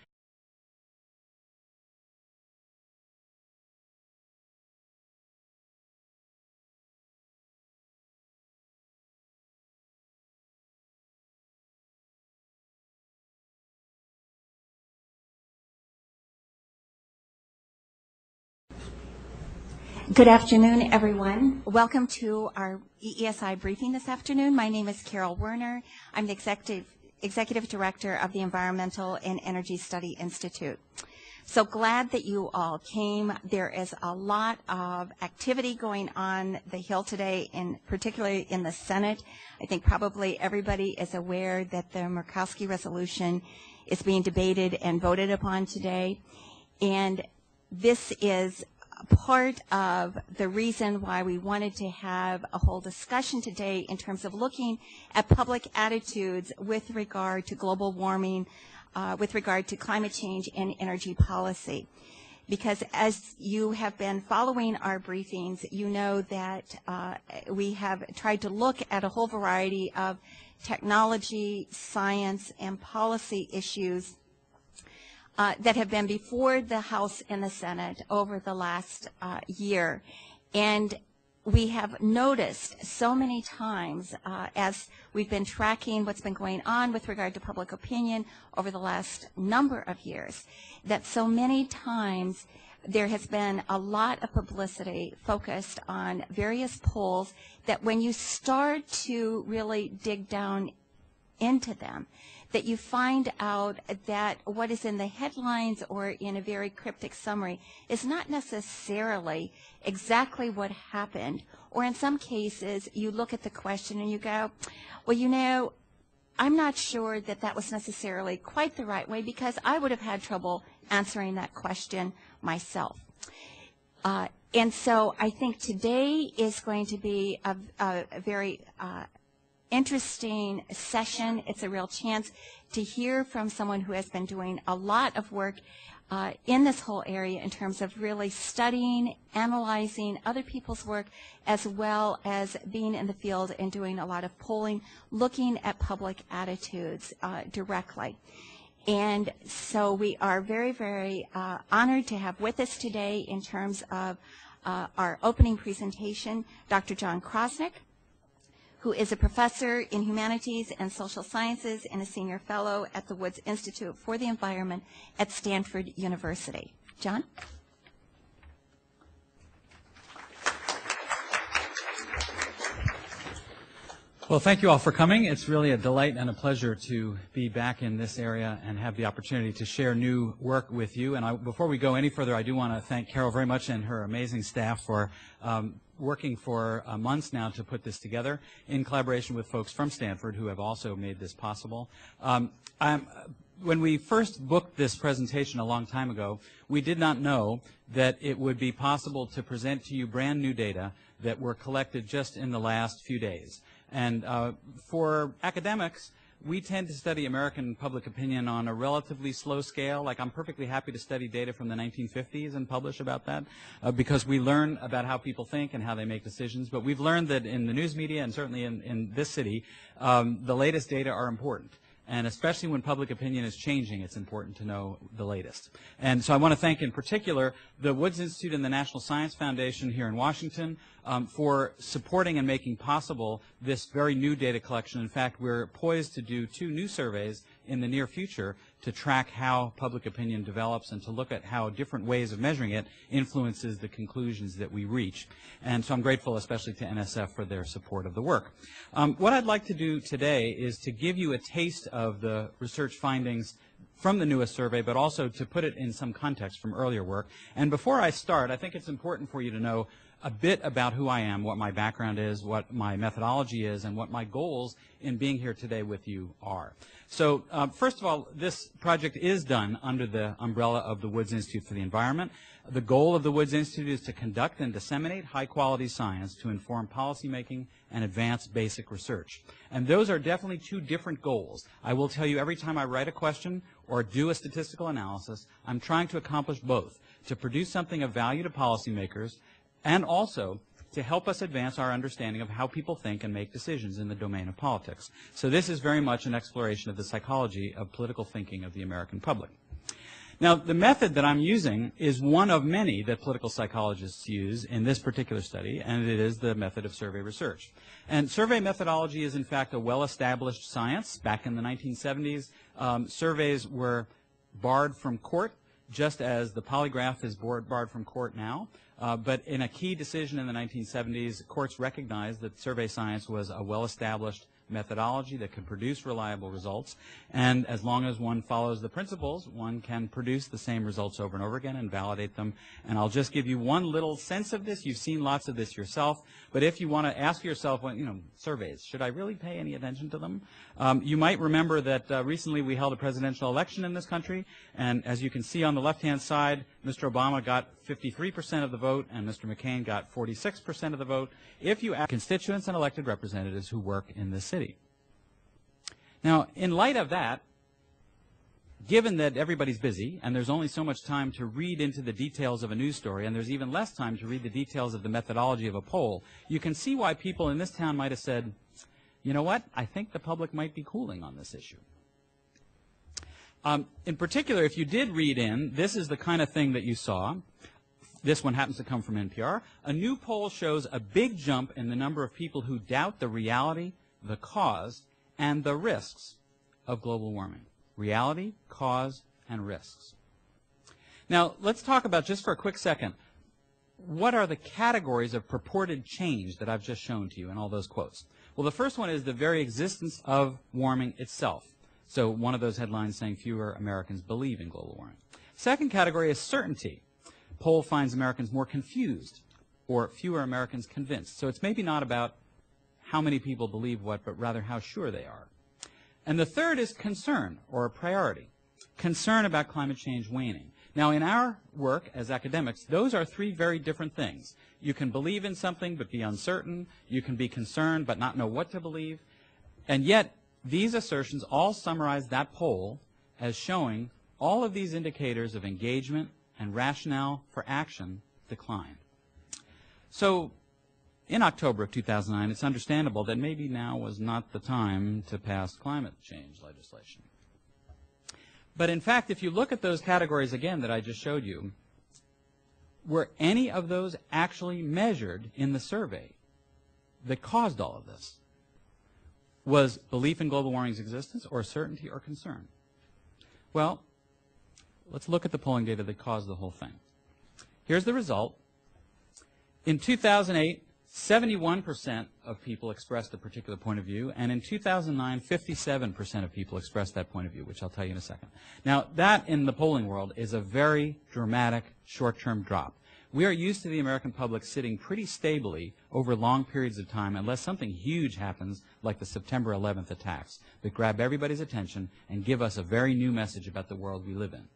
Good afternoon, everyone. Welcome to our EESI briefing this afternoon. My name is Carol Werner. I'm the Executive Director of the Environmental and Energy Study Institute. So glad that you all came. There is a lot of activity going on the Hill today, particularly in the Senate. I think probably everybody is aware that the Murkowski resolution is being debated and voted upon today. And this is part of the reason why we wanted to have a whole discussion today in terms of looking at public attitudes with regard to global warming, with regard to climate change and energy policy. Because as you have been following our briefings, you know that we have tried to look at a whole variety of technology, science, and policy issues that have been before the House and the Senate over the last year. And we have noticed so many times as we've been tracking what's been going on with regard to public opinion over the last number of years, that so many times there has been a lot of publicity focused on various polls that when you start to really dig down into them, that you find out that what is in the headlines or in a very cryptic summary is not necessarily exactly what happened. Or in some cases, you look at the question and you go, well, you know, I'm not sure that that was necessarily quite the right way because I would have had trouble answering that question myself. And so I think today is going to be a very interesting session. It's a real chance to hear from someone who has been doing a lot of work in this whole area in terms of really studying, analyzing other people's work, as well as being in the field and doing a lot of polling, looking at public attitudes directly. And so we are very, very honored to have with us today in terms of our opening presentation, Dr. John Krosnick, who is a professor in humanities and social sciences and a senior fellow at the Woods Institute for the Environment at Stanford University. John? Well, thank you all for coming. It's really a delight and a pleasure to be back in this area and have the opportunity to share new work with you. And before we go any further, I do want to thank Carol very much and her amazing staff for working for months now to put this together in collaboration with folks from Stanford who have also made this possible. When we first booked this presentation a long time ago, we did not know that it would be possible to present to you brand new data that were collected just in the last few days. And for academics, we tend to study American public opinion on a relatively slow scale. Like, I'm perfectly happy to study data from the 1950s and publish about that because we learn about how people think and how they make decisions. But we've learned that in the news media and certainly in this city, the latest data are important. And especially when public opinion is changing, it's important to know the latest. And so I want to thank in particular the Woods Institute and the National Science Foundation here in Washington for supporting and making possible this very new data collection. In fact, we're poised to do 2 new surveys in the near future to track how public opinion develops and to look at how different ways of measuring it influences the conclusions that we reach. And so I'm grateful especially to NSF for their support of the work. What I'd like to do today is to give you a taste of the research findings from the newest survey, but also to put it in some context from earlier work. And before I start, I think it's important for you to know a bit about who I am, what my background is, what my methodology is, and what my goals in being here today with you are. So first of all, this project is done under the umbrella of the Woods Institute for the Environment. The goal of the Woods Institute is to conduct and disseminate high-quality science to inform policymaking and advance basic research. And those are definitely 2 different goals. I will tell you every time I write a question or do a statistical analysis, I'm trying to accomplish both, to produce something of value to policymakers and also to help us advance our understanding of how people think and make decisions in the domain of politics. So this is very much an exploration of the psychology of political thinking of the American public. Now, the method that I'm using is one of many that political psychologists use in this particular study, and it is the method of survey research. And survey methodology is, in fact, a well-established science. Back in the 1970s, surveys were barred from court just as the polygraph is barred from court now. But in a key decision in the 1970s, courts recognized that survey science was a well-established methodology that could produce reliable results, and as long as one follows the principles, one can produce the same results over and over again and validate them. And I'll just give you one little sense of this. You've seen lots of this yourself, but if you want to ask yourself, well, surveys, should I really pay any attention to them? You might remember that recently we held a presidential election in this country, and as you can see on the left-hand side, Mr. Obama got 53% of the vote, and Mr. McCain got 46% of the vote, if you ask constituents and elected representatives who work in this city. Now, in light of that, given that everybody's busy, and there's only so much time to read into the details of a news story, and there's even less time to read the details of the methodology of a poll, you can see why people in this town might have said, you know what, I think the public might be cooling on this issue. In particular, if you did read in, this is the kind of thing that you saw. This one happens to come from NPR. A new poll shows a big jump in the number of people who doubt the reality, the cause, and the risks of global warming. Reality, cause, and risks. Now, let's talk about, just for a quick second, what are the categories of purported change that I've just shown to you in all those quotes? Well, the first one is the very existence of warming itself. So one of those headlines saying fewer Americans believe in global warming. Second category is certainty. Poll finds Americans more confused, or fewer Americans convinced. So it's maybe not about how many people believe what, but rather how sure they are. And the third is concern, or a priority. Concern about climate change waning. Now, in our work as academics, those are three very different things. You can believe in something but be uncertain. You can be concerned but not know what to believe. And yet, these assertions all summarize that poll as showing all of these indicators of engagement and rationale for action decline. So, in October of 2009, it's understandable that maybe now was not the time to pass climate change legislation. But in fact, if you look at those categories again that I just showed you, were any of those actually measured in the survey that caused all of this? Was belief in global warming's existence, or certainty, or concern? Well, let's look at the polling data that caused the whole thing. Here's the result. In 2008, 71% of people expressed a particular point of view, and in 2009, 57% of people expressed that point of view, which I'll tell you in a second. Now, that in the polling world is a very dramatic short-term drop. We are used to the American public sitting pretty stably over long periods of time unless something huge happens like the September 11th attacks that grab everybody's attention and give us a very new message about the world we live in.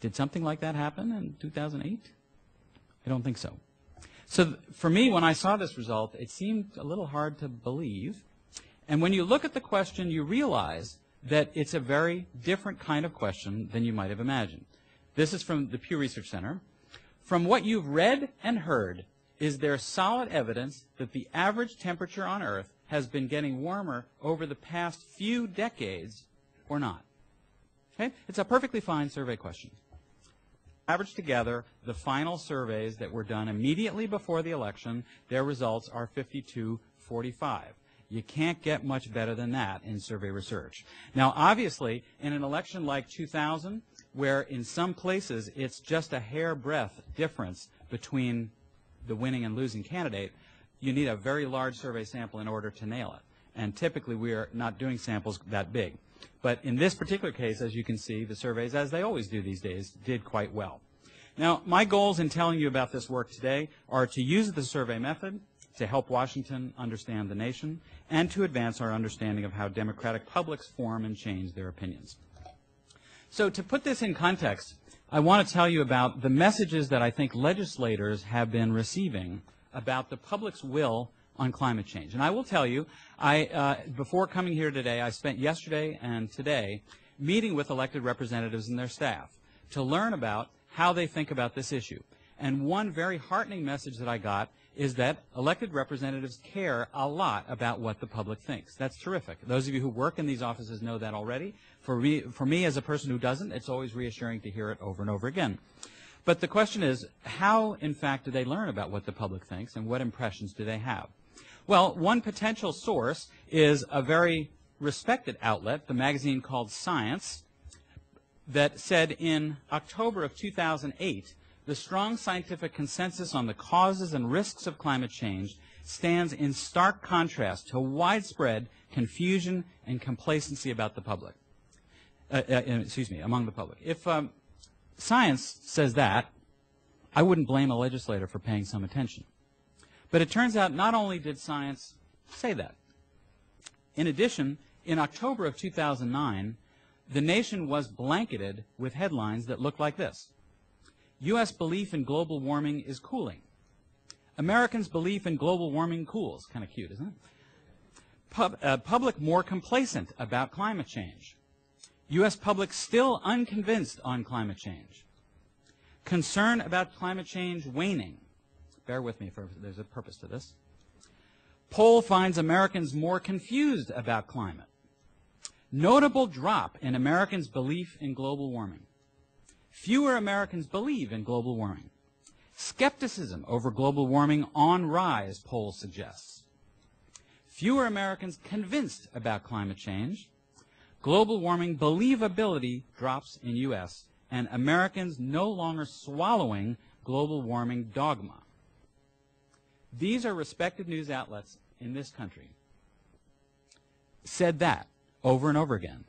Did something like that happen in 2008? I don't think so. So for me, when I saw this result, it seemed a little hard to believe. And when you look at the question, you realize that it's a very different kind of question than you might have imagined. This is from the Pew Research Center. From what you've read and heard, is there solid evidence that the average temperature on Earth has been getting warmer over the past few decades or not? Okay? It's a perfectly fine survey question. Average together the final surveys that were done immediately before the election, their results are 52-45. You can't get much better than that in survey research. Now, obviously, in an election like 2000, where in some places it's just a hairbreadth difference between the winning and losing candidate, you need a very large survey sample in order to nail it. And typically we are not doing samples that big. But in this particular case, as you can see, the surveys, as they always do these days, did quite well. Now, my goals in telling you about this work today are to use the survey method to help Washington understand the nation and to advance our understanding of how democratic publics form and change their opinions. So to put this in context, I want to tell you about the messages that I think legislators have been receiving about the public's will on climate change. And I will tell you, before coming here today, I spent yesterday and today meeting with elected representatives and their staff to learn about how they think about this issue. And one very heartening message that I got is that elected representatives care a lot about what the public thinks. That's terrific. Those of you who work in these offices know that already. For me as a person who doesn't, it's always reassuring to hear it over and over again. But the question is, how, in fact, do they learn about what the public thinks, and what impressions do they have? Well, one potential source is a very respected outlet, the magazine called Science. that said in October of 2008, the strong scientific consensus on the causes and risks of climate change stands in stark contrast to widespread confusion and complacency about the public. Among the public. If science says that, I wouldn't blame a legislator for paying some attention. But it turns out not only did science say that. In addition, in October of 2009, the nation was blanketed with headlines that looked like this. U.S. belief in global warming is cooling. Americans' belief in global warming cools. Kind of cute, isn't it? Public more complacent about climate change. U.S. public still unconvinced on climate change. Concern about climate change waning. Bear with me, there's a purpose to this. Poll finds Americans more confused about climate. Notable drop in Americans' belief in global warming. Fewer Americans believe in global warming. Skepticism over global warming on rise, poll suggests. Fewer Americans convinced about climate change. Global warming believability drops in U.S., and Americans no longer swallowing global warming dogma. These are respected news outlets in this country. Said that over and over again.